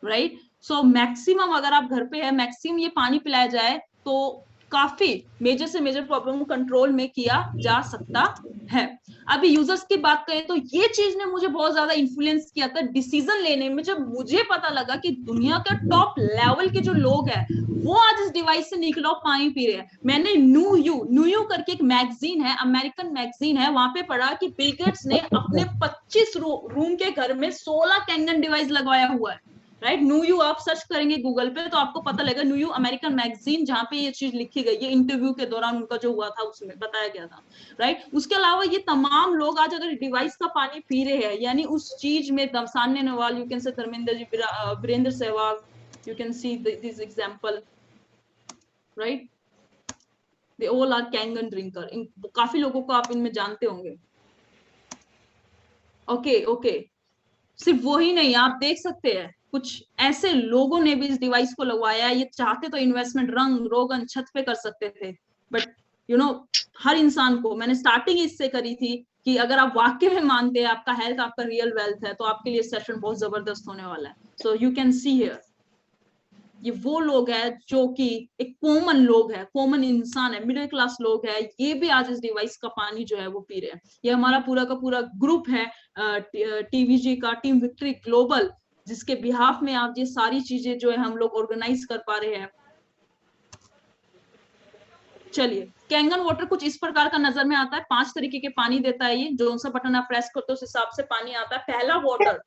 राइट। सो मैक्सिमम अगर आप घर पे है, मैक्सिमम ये पानी पिलाया जाए तो काफी मेजर से मेजर प्रॉब्लम को कंट्रोल में किया जा सकता है। अभी यूजर्स की बात करें तो ये चीज ने मुझे बहुत ज्यादा इन्फ्लुएंस किया था डिसीजन लेने में। जब मुझे पता लगा कि दुनिया के टॉप लेवल के जो लोग हैं वो आज इस डिवाइस से निकला पानी पी रहे हैं, मैंने न्यू करके एक मैगजीन है, अमेरिकन मैगजीन है, वहां पे पढ़ा कि बिल गेट्स ने अपने 25 रूम के घर में 16 कैंगन डिवाइस लगवाया हुआ है, राइट। न्यू आप सर्च करेंगे गूगल पे तो आपको पता लगेगा, न्यू अमेरिकन मैगजीन, जहां पे ये चीज लिखी गई, ये इंटरव्यू के दौरान उनका जो हुआ था उसमें बताया गया था, राइट। उसके अलावा ये तमाम लोग आज अगर डिवाइस का पानी पी रहे हैं, यानी उस चीज में Sanya Nehwal, you can say Dharmendra ji, Virender Sehwag, you can see this example, right. They all are Kangen drinker. काफी लोगों को आप इनमें जानते होंगे। ओके, सिर्फ वही नहीं, आप देख सकते हैं कुछ ऐसे लोगों ने भी इस डिवाइस को लगवाया। ये चाहते तो इन्वेस्टमेंट रंग रोगन छत पे कर सकते थे, बट हर इंसान को, मैंने स्टार्टिंग इससे करी थी कि अगर आप वाकई में मानते हैं आपका हेल्थ आपका रियल वेल्थ है तो आपके लिए सेशन बहुत जबरदस्त होने वाला है। So you can see here, ये वो लोग हैं जो कि एक कॉमन लोग है, कॉमन इंसान है, मिडिल क्लास लोग है, ये भी आज इस डिवाइस का पानी जो है वो पी रहे हैं। ये हमारा पूरा का पूरा ग्रुप है टीवीजी का, टीम विक्ट्री ग्लोबल, जिसके बिहाफ में आप ये सारी चीजें जो है हम लोग ऑर्गेनाइज कर पा रहे हैं। चलिए, कैंगन वाटर कुछ इस प्रकार का नजर में आता है। 5 तरीके के पानी देता है ये, जो सा बटन आप प्रेस करते हो उस हिसाब से पानी आता है। पहला वाटर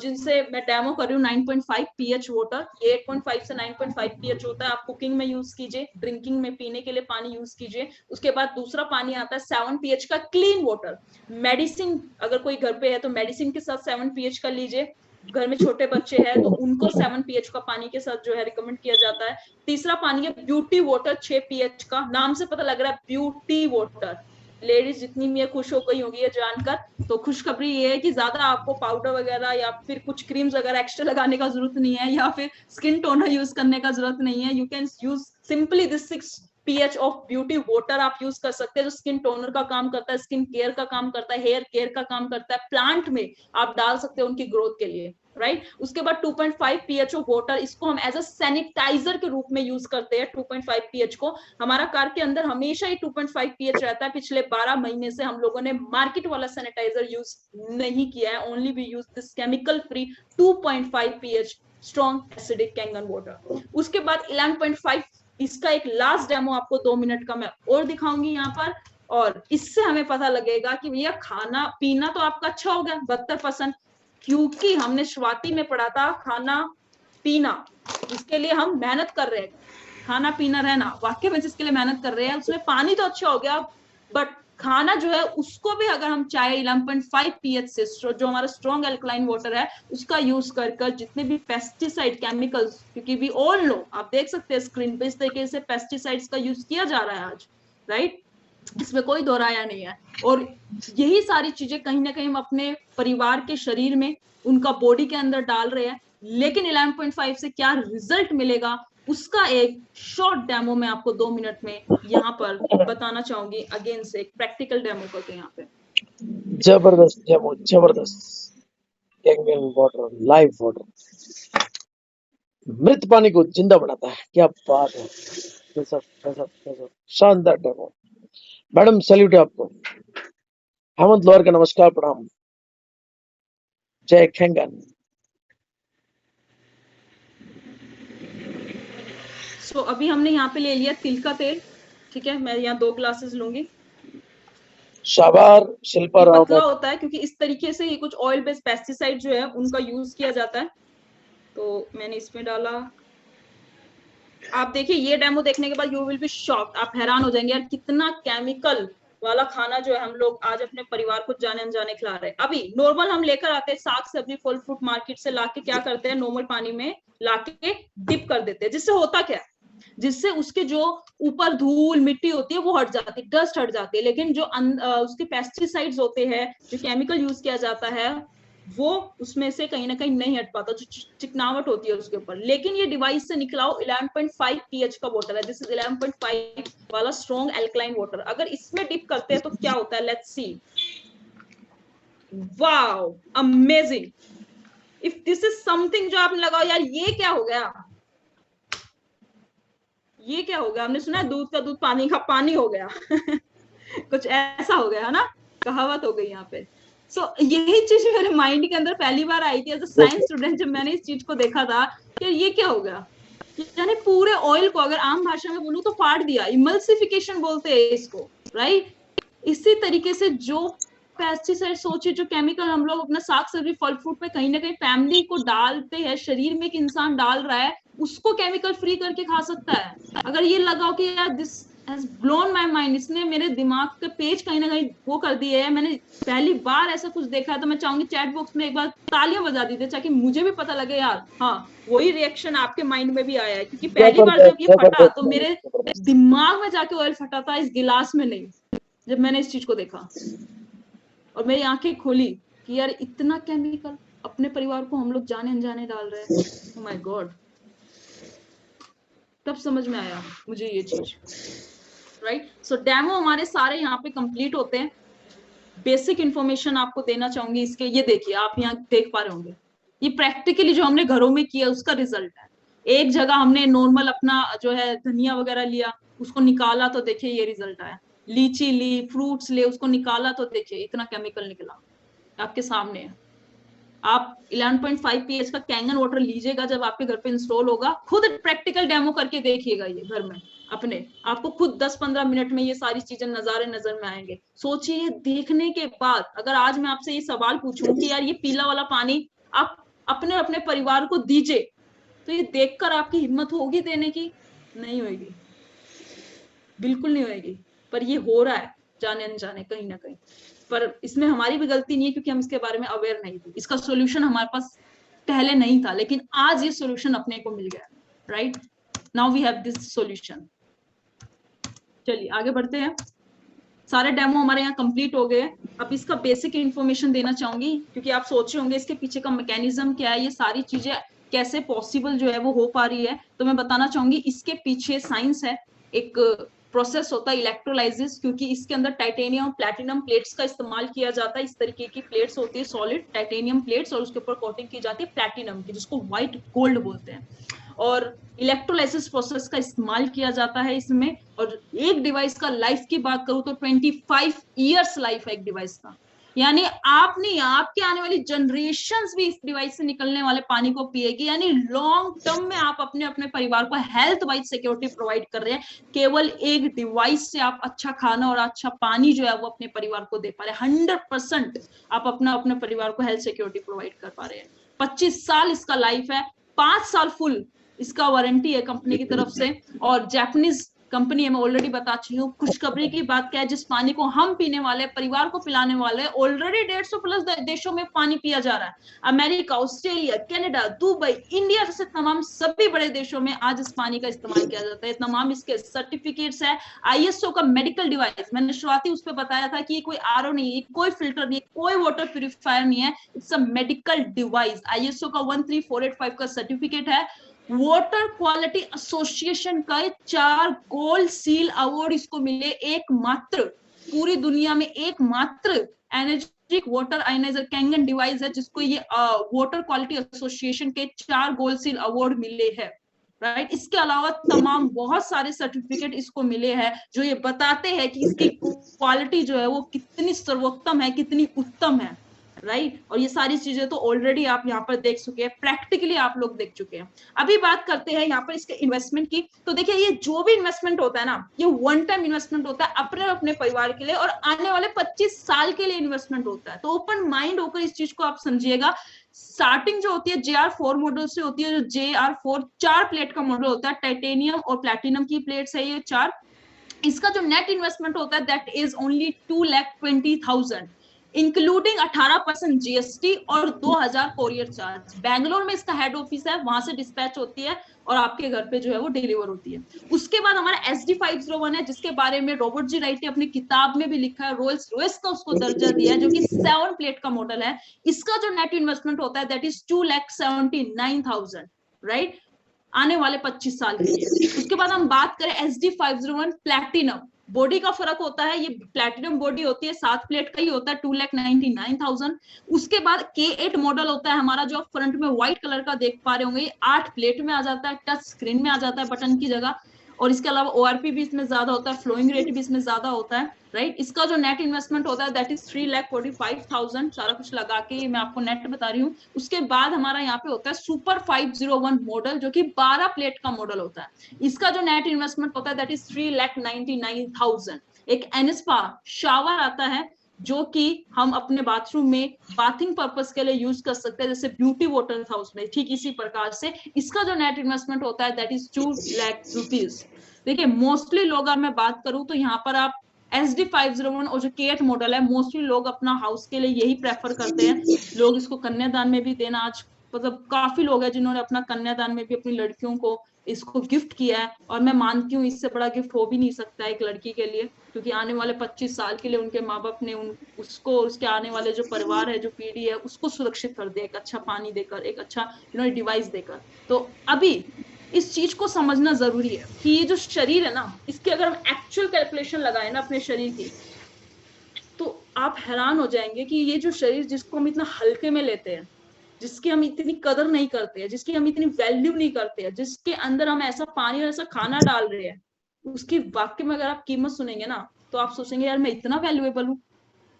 जिनसे मैं डेमो कर रही हूँ 9.5 पीएच वाटर, ये 8.5 से 9.5 पीएच होता है। आप कुकिंग में यूज कीजिए, ड्रिंकिंग में पीने के लिए पानी यूज कीजिए। उसके बाद दूसरा पानी आता है 7 पीएच का क्लीन वाटर। मेडिसिन अगर कोई घर पे है तो मेडिसिन के साथ 7 पीएच का लीजिए। घर में छोटे बच्चे हैं तो उनको 7 पीएच का पानी के साथ जो है रिकमेंड किया जाता है। तीसरा पानी है ब्यूटी वाटर 6 पीएच का, नाम से पता लग रहा है ब्यूटी वाटर। लेडीज जितनी भी खुश हो गई होगी ये जानकर। तो खुशखबरी ये है कि ज्यादा आपको पाउडर वगैरह या फिर कुछ क्रीम्स वगैरह एक्स्ट्रा लगाने का जरूरत नहीं है, या फिर स्किन टोनर यूज करने का जरूरत नहीं है। You can use simply this 6 pH of beauty water आप यूज कर सकते हैं, जो स्किन टोनर का काम करता है, स्किन केयर का काम करता है, हेयर केयर का काम करता है। प्लांट में आप डाल सकते हो उनकी ग्रोथ के लिए, राइट उसके बाद 2.5 pH ऑफ वाटर, इसको हम एज अ सैनिटाइजर के रूप में यूज करते हैं 2.5 pH को। हमारा कार के अंदर हमेशा ही 2.5 pH रहता है। पिछले 12 महीने से हम लोगों ने मार्केट वाला सैनिटाइजर यूज नहीं किया है, only we use this chemical free 2.5 pH strong acidic Kangen water. उसके बाद 11.5, इसका एक लास्ट डेमो आपको 2 मिनट का मैं और दिखाऊंगी यहाँ पर, और इससे हमें पता लगेगा कि भैया खाना पीना तो आपका अच्छा हो गया 72%, क्योंकि हमने शुरुआती में पढ़ा था खाना पीना, इसके लिए हम मेहनत कर रहे हैं, खाना पीना रहना, वाक्य में जिसके लिए मेहनत कर रहे हैं उसमें पानी तो अच्छा हो गया, बट खाना जो है उसको भी अगर हम चाहे 11.5 pH से जो हमारा स्ट्रॉन्ग एल्कलाइन वाटर है उसका यूज कर जितने भी पेस्टिसाइड केमिकल्स, क्योंकि वी ऑल नो, आप देख सकते हैं स्क्रीन पे इस तरीके से पेस्टिसाइड्स का यूज किया जा रहा है आज, राइट, इसमें कोई दोहराया नहीं है। और यही सारी चीजें कहीं ना कहीं हम अपने परिवार के शरीर में उनका बॉडी के अंदर डाल रहे हैं, लेकिन 11.5 से क्या रिजल्ट मिलेगा उसका एक शॉर्ट डेमो मैं आपको 2 मिनट में यहाँ पर बताना चाहूंगी, अगेन से एक प्रैक्टिकल डेमो करके यहाँ पे।
जबरदस्त डेमो, जबरदस्त कैंगन वाटर, लाइव वाटर मृत पानी को जिंदा बनाता है, क्या बात है, शानदार डेमो। मैडम सैल्यूट है आपको। हेमंत लोहार का नमस्कार प्रणाम, जय कैंगन।
सो अभी हमने यहाँ पे ले लिया तिल का तेल, ठीक है, मैं यहाँ 2 ग्लासेस लूंगी।
शाबार शिल्पा राव
पतला होता है क्योंकि इस तरीके से ही कुछ ऑयल बेस्ड पेस्टिसाइड जो है उनका यूज किया जाता है, तो मैंने इसमें डाला। आप देखिए ये डेमो देखने के बाद यू विल बी शॉक्ड, आप हैरान हो जाएंगे यार कितना केमिकल वाला खाना जो है हम लोग आज अपने परिवार को जाने अनजाने खिला रहे हैं। अभी नॉर्मल हम लेकर आते हैं साग सब्जी फल फ्रूट मार्केट से, लाके क्या करते हैं नॉर्मल पानी में लाके डिप कर देते हैं, जिससे होता क्या है, जिससे उसके जो ऊपर धूल मिट्टी होती है वो हट जाती है, डस्ट हट जाती है, लेकिन जो उसके पेस्टिसाइड्स होते हैं, जो केमिकल यूज किया जाता है, वो उसमें से कहीं ना कहीं नहीं हट पाता, जो चिकनावट होती है उसके ऊपर। लेकिन ये डिवाइस से निकला हो 11.5 pH का वाटर है, दिस इज 11.5 वाला स्ट्रॉन्ग एल्कलाइन वाटर। अगर इसमें डिप करते हैं तो क्या होता है, let's see. Wow amazing, if this is something जो आपने लगाओ यार ये क्या हो गया, ये क्या हो गया, हमने सुना है दूध का दूध पानी का पानी हो गया कुछ ऐसा हो गया है ना, कहावत हो गई यहाँ पे। सो यही चीज मेरे माइंड के अंदर पहली बार आई थी एज अ साइंस स्टूडेंट, जब मैंने इस चीज को देखा था कि ये क्या हो गया, यानी पूरे ऑयल को अगर आम भाषा में बोलूं तो फाड़ दिया, इमल्सिफिकेशन बोलते हैं इसको, राइट। इसी तरीके से जो पेस्टिसाइड सोचिए, जो केमिकल हम लोग अपना साग सब्जी फल फ्रूट में कहीं ना कहीं फैमिली को डालते हैं, शरीर में एक इंसान डाल रहा है, उसको केमिकल फ्री करके खा सकता है। अगर ये लगाओ कि यार this has blown my mind, इसने मेरे दिमाग के पेज कहीं ना कहीं वो कर दिए है, मैंने पहली बार ऐसा कुछ देखा है, तो मैं चाहूंगी चैट बॉक्स में एक बार तालियां बजा दीजिए ताकि मुझे भी पता लगे यार हाँ वही रिएक्शन आपके माइंड में भी आया है, क्योंकि पहली बार जब ये फटा तो मेरे दिमाग में जाके ऑयल फटा था, इस गिलास में नहीं, जब मैंने इस चीज को देखा और मेरी आंखें खोली कि यार इतना केमिकल अपने परिवार को हम लोग जाने अनजाने डाल रहे हैं, ओह माय गॉड। तब समझ में आया मुझे ये चीज, राइट। सो डेमो हमारे सारे यहाँ पे कंप्लीट होते हैं। बेसिक इंफॉर्मेशन आपको देना चाहूंगी इसके, ये देखिए आप यहाँ देख पा रहे होंगे, ये प्रैक्टिकली जो हमने घरों में किया उसका रिजल्ट है। एक जगह हमने नॉर्मल अपना जो है धनिया वगैरह लिया, उसको निकाला तो देखिए ये रिजल्ट आया, लीची ली, फ्रूट्स ले, उसको निकाला तो देखिए इतना केमिकल निकला, आपके सामने है। आप 11.5 pH का कैंगन वाटर लीजिएगा, जब आपके घर पे इंस्टॉल होगा, खुद प्रैक्टिकल डेमो करके देखिएगा ये घर में अपने, आपको खुद 10-15 मिनट में ये सारी चीजें नजारे नजर में आएंगे। सोचिए देखने के बाद अगर आज मैं आपसे ये सवाल पूछूं कि यार ये पीला वाला पानी आप अपने अपने परिवार को दीजिए, तो ये देखकर आपकी हिम्मत होगी देने की? नहीं होगी, बिल्कुल नहीं होगी। पर ये हो रहा है जाने अनजाने कहीं ना कहीं, पर इसमें हमारी भी गलती नहीं है क्योंकि हम इसके बारे में अवेयर नहीं थे, इसका सोल्यूशन हमारे पास पहले नहीं था, लेकिन आज ये सोल्यूशन अपने को मिल गया, right. Now we have this solution. चलिए आगे बढ़ते हैं, सारे डेमो हमारे यहाँ कंप्लीट हो गए। अब इसका बेसिक इंफॉर्मेशन देना चाहूंगी क्योंकि आप सोच रहे होंगे इसके पीछे का मैकेनिज्म क्या है, ये सारी चीजें कैसे पॉसिबल जो है वो हो पा रही है, तो मैं बताना चाहूंगी इसके पीछे साइंस है, एक प्रोसेस होता है इलेक्ट्रोलाइसिस, क्योंकि इसके अंदर टाइटेनियम प्लैटिनम प्लेट्स का इस्तेमाल किया जाता है। इस तरीके की प्लेट्स होती है सॉलिड टाइटेनियम प्लेट्स, और उसके ऊपर कोटिंग की जाती है प्लैटिनम की, जिसको व्हाइट गोल्ड बोलते हैं। और इलेक्ट्रोलाइसिस प्रोसेस का इस्तेमाल किया जाता है इसमें। और एक डिवाइस का लाइफ की बात करूं तो 25 ईयर्स लाइफ है एक डिवाइस का, यानी आप नहीं, आपके आने वाली जनरेशंस भी इस डिवाइस से निकलने वाले पानी को पिएगी। यानी लॉन्ग टर्म में आप अपने अपने परिवार को हेल्थ वाइज सिक्योरिटी प्रोवाइड कर रहे हैं। केवल एक डिवाइस से आप अच्छा खाना और अच्छा पानी जो है वो अपने परिवार को दे पा रहे हैं। 100% आप अपने परिवार को हेल्थ सिक्योरिटी प्रोवाइड कर पा रहे हैं। 25 साल इसका लाइफ है, 5 साल फुल इसका वारंटी है कंपनी की तरफ से। और जापानीज कंपनी है, मैं ऑलरेडी बता चुकी हूँ। खुशखबरी की बात क्या है, जिस पानी को हम पीने वाले, परिवार को पिलाने वाले, ऑलरेडी 150 प्लस देशों में पानी पिया जा रहा है। America, Australia, Canada, Dubai, India जैसे तमाम सभी बड़े देशों में आज इस पानी का इस्तेमाल किया जाता है। तमाम इसके सर्टिफिकेट्स है। ISO का मेडिकल डिवाइस, मैंने शुरुआती उस पर बताया था कि ये कोई RO नहीं है, कोई फिल्टर नहीं है, कोई वाटर प्यूरिफायर नहीं है, it's a medical device. ISO का 13485 का सर्टिफिकेट है। वाटर क्वालिटी एसोसिएशन का 4 गोल्ड सील अवार्ड इसको मिले, एकमात्र पूरी दुनिया में एकमात्र energetic water ionizer Kangen device है जिसको ये वाटर क्वालिटी एसोसिएशन के 4 गोल्ड सील अवार्ड मिले हैं। राइट, इसके अलावा तमाम बहुत सारे सर्टिफिकेट इसको मिले हैं जो ये बताते हैं कि इसकी क्वालिटी जो है वो कितनी सर्वोत्तम है, कितनी उत्तम है। राइट, और ये सारी चीजें तो ऑलरेडी आप यहाँ पर देख चुके हैं, प्रैक्टिकली आप लोग देख चुके हैं। अभी बात करते हैं यहाँ पर इसके इन्वेस्टमेंट की। तो देखिए, ये जो भी इन्वेस्टमेंट होता है ना, ये वन टाइम इन्वेस्टमेंट होता है अपने अपने परिवार के लिए, और आने वाले 25 साल के लिए इन्वेस्टमेंट होता है। तो ओपन माइंड होकर इस चीज को आप समझिएगा। स्टार्टिंग जो होती है JR4 मॉडल से होती है, जो JR4 4 प्लेट का मॉडल होता है, टाइटेनियम और प्लैटिनम की प्लेट्स है ये 4। इसका जो नेट इन्वेस्टमेंट होता है that is only 2,20,000 including 18% GST और 2,000 कोरियर चार्ज। बैंगलोर में इसका हेड ऑफिस है, वहां से डिस्पैच होती है और आपके घर पे जो है वो डिलीवर होती है। उसके बाद हमारा SD501 है, जिसके बारे में रॉबर्ट जी राइट ने अपनी किताब में भी लिखा है, रोल्स रॉयस का उसको दर्जा दिया है, जो कि 7 प्लेट का मॉडल है। इसका जो नेट इन्वेस्टमेंट होता है दैट इज 2,79,000 राइट, आने वाले 25 साल के लिए। उसके बाद हम बात करें SD501 प्लैटिनम, बॉडी का फर्क होता है, ये प्लैटिनम बॉडी होती है, 7 प्लेट का ही होता है, 2,99,000। उसके बाद K8 मॉडल होता है हमारा, जो आप फ्रंट में व्हाइट कलर का देख पा रहे होंगे, ये 8 प्लेट में आ जाता है, टच स्क्रीन में आ जाता है बटन की जगह। और इसके अलावा ORP भी इसमें ज्यादा होता है, फ्लोइंग रेट भी इसमें ज्यादा होता है। राइट, इसका जो नेट इन्वेस्टमेंट होता है दैट इज 3,45,000, सारा कुछ लगा के मैं आपको नेट बता रही हूँ। उसके बाद हमारा यहाँ पे होता है सुपर 501 मॉडल, जो कि 12 प्लेट का मॉडल होता है। इसका जो नेट इन्वेस्टमेंट होता है दैट इज 3,99,000। एक एनस्पा शावर आता है, जो कि हम अपने बाथरूम में बाथिंग पर्पस के लिए यूज कर सकते हैं, जैसे ब्यूटी वाटर था उसमें, ठीक इसी प्रकार से इसका जो नेट इन्वेस्टमेंट होता है दैट इज 2 लाख रुपीज। देखिए, मोस्टली लोग, अगर मैं बात करूं तो यहाँ पर आप SD501 और जो K8 मॉडल है, मोस्टली लोग अपना हाउस के लिए यही प्रेफर करते हैं। लोग इसको कन्यादान में भी देना, आज मतलब काफी लोग हैं जिन्होंने अपना कन्यादान में भी अपनी लड़कियों को इसको गिफ्ट किया है। और मैं मानती हूँ इससे बड़ा गिफ्ट हो भी नहीं सकता एक लड़की के लिए, क्योंकि आने वाले 25 साल के लिए उनके माँ बाप ने उसको, उसके आने वाले जो परिवार है, जो पीढ़ी है, उसको सुरक्षित कर दिया, एक अच्छा पानी देकर, एक अच्छा डिवाइस देकर। तो अभी इस चीज को समझना जरूरी है कि ये जो शरीर है ना, इसके अगर हम एक्चुअल कैलकुलेशन लगाए ना अपने शरीर की, तो आप हैरान हो जाएंगे कि ये जो शरीर जिसको हम इतना हल्के में लेते हैं, जिसकी हम इतनी कदर नहीं करते हैं, जिसकी हम इतनी वैल्यू नहीं करते हैं, जिसके अंदर हम ऐसा पानी और ऐसा खाना डाल रहे हैं, उसकी वाकई में अगर आप कीमत सुनेंगे ना, तो आप सोचेंगे यार मैं इतना वैल्यूएबल हूँ।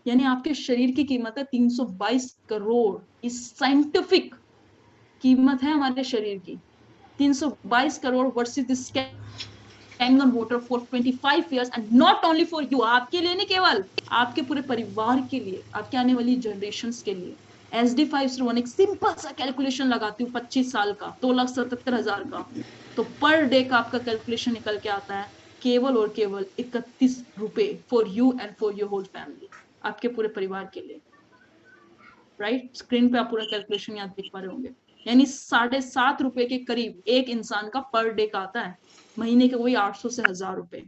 यानी आपके शरीर की कीमत है 322 करोड़। इस साइंटिफिक कीमत है हमारे शरीर की 322 crore versus this Kangen water for 25 years and not only for you, आपके लिए नहीं, केवल आपके पूरे परिवार के लिए, आपके आने वाली जनरेशंस के लिए। SD501 एक सिंपल सा कैलकुलेशन लगाती हूँ 25 साल का, 2,77,000 का, तो पर डे का आपका कैलकुलेशन निकल के आता है केवल और केवल 31 रुपए for you and for your whole family, आपके पूरे परिवार के लिए। राइट, स्क्रीन पे आप पूरा कैलकुलेशन यहाँ देख पा रहे होंगे। यानी 7.5 रुपए के करीब एक इंसान का पर डे का आता है, महीने के वही 800 से 1,000 रुपए।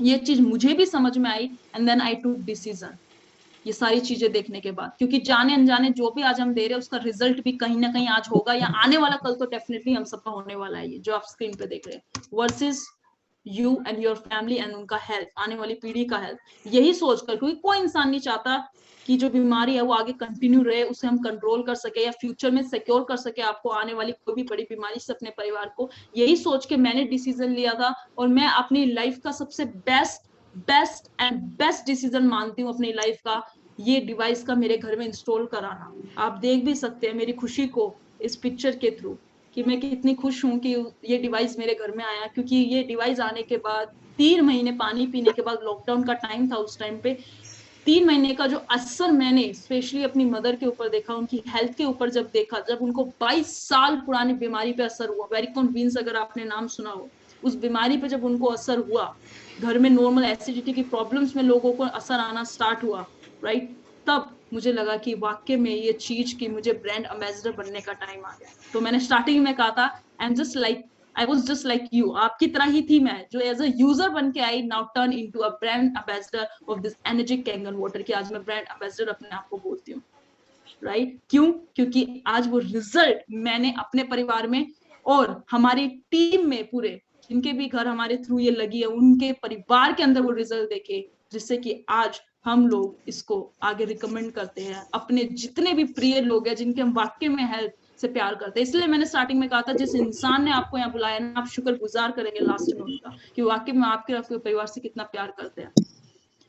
ये चीज मुझे भी समझ में आई एंड देन आई टूक डिसीजन, ये सारी चीजें देखने के बाद, क्योंकि जाने अनजाने जो भी आज हम दे रहे हैं उसका रिजल्ट भी कहीं ना कहीं आज होगा, या आने वाला कल तो डेफिनेटली हम सबका होने वाला है, ये जो आप स्क्रीन पे देख रहे हैं versus you and your family and उनका हेल्थ, आने वाली पीढ़ी का हेल्थ, यही सोचकर, क्योंकि कोई इंसान नहीं चाहता कि जो बीमारी है वो आगे कंटिन्यू रहे, उसे हम कंट्रोल कर सके या फ्यूचर में सिक्योर कर सके आपको आने वाली कोई भी बड़ी बीमारी से अपने परिवार को। यही सोच के मैंने डिसीजन लिया था, और मैं अपनी लाइफ का सबसे बेस्ट डिसीजन मानती हूँ अपनी लाइफ का, ये डिवाइस का मेरे घर में इंस्टॉल कराना। आप देख भी सकते हैं मेरी खुशी को इस पिक्चर के थ्रू कि मैं कितनी खुश हूँ कि ये डिवाइस मेरे घर में आया, क्योंकि ये डिवाइस आने के बाद 3 महीने पानी पीने के बाद, लॉकडाउन का टाइम था उस टाइम पे, 3 महीने का जो असर मैंने स्पेशली अपनी मदर के ऊपर देखा, उनकी हेल्थ के ऊपर जब देखा, जब उनको 22 साल पुरानी बीमारी पे असर हुआ, वेरिकोन वीन्स अगर आपने नाम सुना हो, उस बीमारी पे जब उनको असर हुआ, घर में नॉर्मल एसिडिटी की प्रॉब्लम्स में लोगों को असर आना स्टार्ट हुआ, राइट, तब मुझे लगा कि वाकई में ये चीज की मुझे ब्रांड एम्बेसडर बनने का टाइम आ गया। तो मैंने स्टार्टिंग में कहा था I was just like you, आपकी तरह ही थी मैं, जो एज अ यूजर बन के आई, now turn into a brand ambassador of this energy Kangen water, की आज मैं ब्रांड एम्बेसडर अपने आप को बोलती हूँ, राइट। क्यों? क्योंकि आज वो रिजल्ट मैंने अपने परिवार में और हमारी टीम में पूरे, जिनके भी घर हमारे थ्रू ये लगी है, उनके परिवार के अंदर वो रिजल्ट देखे, जिससे कि आज हम लोग इसको आगे रिकमेंड करते हैं अपने जितने भी प्रिय लोग हैं, जिनके हम वाकई में हेल्थ से प्यार करते हैं। इसलिए मैंने स्टार्टिंग में कहा था, जिस इंसान ने आपको यहाँ बुलाया ना, आप शुक्रगुजार करेंगे लास्ट में उनका, कि वाकई में आपके परिवार से कितना प्यार करते हैं।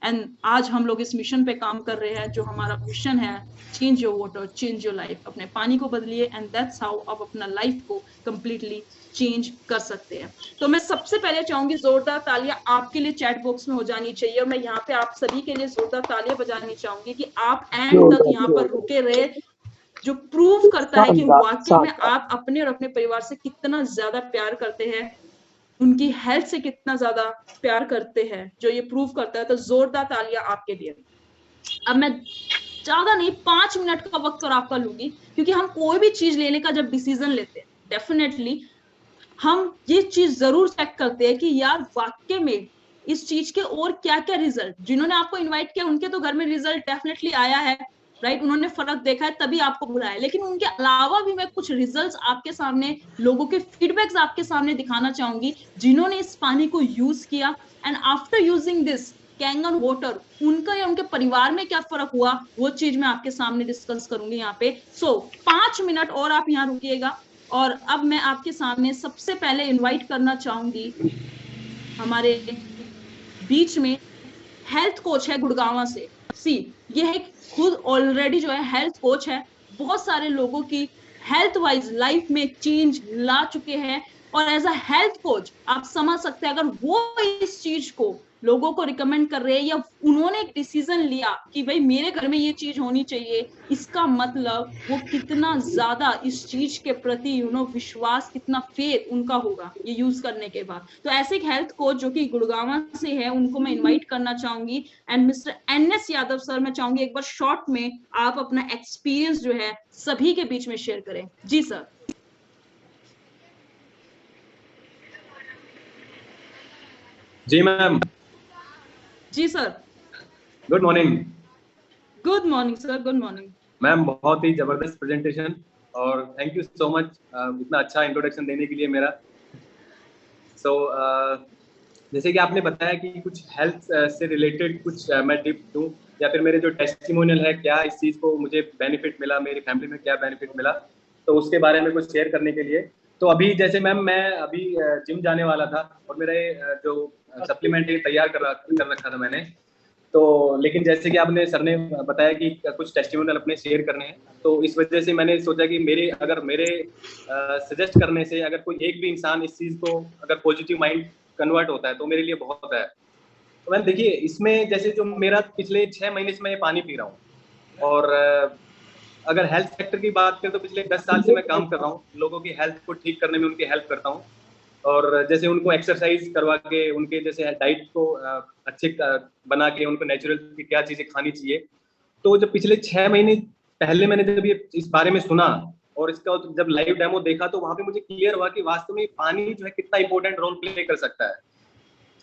एंड आज हम लोग इस मिशन पे काम कर रहे हैं, जो हमारा मिशन है, change your water change your life, अपने पानी को बदलिए, एंड दैट्स हाउ आप अपना लाइफ को कंप्लीटली चेंज कर सकते हैं। तो मैं सबसे पहले चाहूंगी जोरदार तालियां आपके लिए चैट बॉक्स में हो जानी चाहिए, और मैं यहाँ पे आप सभी के लिए जोरदार तालियां बजानी चाहूंगी कि आप एंड तक यहाँ पर रुके रहे, जो प्रूव करता है कि वाकई में आप अपने और अपने परिवार से कितना ज्यादा प्यार करते हैं, उनकी हेल्थ से कितना ज्यादा प्यार करते हैं, जो ये प्रूव करता है। तो जोरदार तालियां आपके लिए। अब मैं ज्यादा नहीं, 5 मिनट का वक्त और आपका लूंगी, क्योंकि हम कोई भी चीज लेने का जब डिसीजन लेते हैं, डेफिनेटली हम ये चीज जरूर चेक करते हैं कि यार वाकई में इस चीज के और क्या क्या रिजल्ट, जिन्होंने आपको इनवाइट किया उनके तो घर में रिजल्ट डेफिनेटली आया है, राइट, उन्होंने फर्क देखा है तभी आपको बुलाया, लेकिन उनके अलावा भी मैं कुछ रिजल्ट्स आपके सामने, लोगों के फीडबैक्स आपके सामने दिखाना चाहूंगी, जिन्होंने इस पानी को यूज किया, and after using this Kangen water, उनका या उनके परिवार में क्या फर्क हुआ, वो चीज मैं आपके सामने डिस्कस करूंगी यहाँ पे। सो 5 मिनट और आप यहाँ रुकिएगा, और अब मैं आपके सामने सबसे पहले इनवाइट करना चाहूंगी, हमारे बीच में हेल्थ कोच है गुड़गांव से। सी, ये एक खुद ऑलरेडी जो है हेल्थ कोच है, बहुत सारे लोगों की हेल्थ वाइज लाइफ में चेंज ला चुके हैं, और एज अ हेल्थ कोच आप समझ सकते हैं, अगर वो इस चीज को लोगों को रिकमेंड कर रहे हैं, या उन्होंने एक डिसीजन लिया कि भाई मेरे घर में ये चीज होनी चाहिए, इसका मतलब वो कितना ज्यादा इस चीज के प्रति विश्वास, कितना फेथ उनका होगा ये यूज करने के बाद। तो ऐसे एक हेल्थ कोच जो कि गुड़गांव से है, उनको मैं इनवाइट करना चाहूंगी, and mister NS Yadav sir, मैं चाहूंगी एक बार शॉर्ट में आप अपना एक्सपीरियंस जो है सभी के बीच में शेयर करें। जी सर।
जी मैम।
जी sir.
Good morning.
Good morning sir, good morning
ma'am. बहुत ही जबरदस्त प्रेजेंटेशन, और थैंक यू सो मच इतना अच्छा इंट्रोडक्शन देने के लिए मेरा। जैसे कि आपने बताया कि कुछ हेल्थ से रिलेटेड कुछ मैं टिप दूं, या फिर मेरे जो टेस्टिमोनियल है, क्या इस चीज़ को मुझे बेनिफिट मिला, मेरी फैमिली में क्या बेनिफिट मिला, तो उसके बारे में कुछ शेयर करने के लिए। तो अभी जैसे मैम मैं अभी जिम जाने वाला था, और मेरा जो सप्लीमेंट तैयार कर रखा था मैंने, तो लेकिन जैसे कि आपने सर ने बताया कि कुछ टेस्टिमोनियल अपने शेयर करने हैं, तो इस वजह से मैंने सोचा कि मेरे सजेस्ट करने से अगर कोई एक भी इंसान इस चीज़ को अगर पॉजिटिव माइंड कन्वर्ट होता है तो मेरे लिए बहुत है। तो मैम देखिए, इसमें जैसे जो मेरा पिछले 6 महीने से मैं ये पानी पी रहा हूँ, और अगर हेल्थ सेक्टर की बात करें तो पिछले 10 साल से मैं काम कर रहा हूँ, लोगों की हेल्थ को ठीक करने में उनकी हेल्प करता हूँ, और जैसे उनको एक्सरसाइज करवा के, उनके जैसे डाइट को अच्छे बना के, उनको नेचुरल की क्या चीज़ें खानी चाहिए। तो जब पिछले 6 महीने पहले मैंने जब ये इस बारे में सुना, और इसका जब लाइव डेमो देखा, तो वहाँ पे मुझे क्लियर हुआ कि वास्तव में पानी जो है कितना इंपॉर्टेंट रोल प्ले कर सकता है।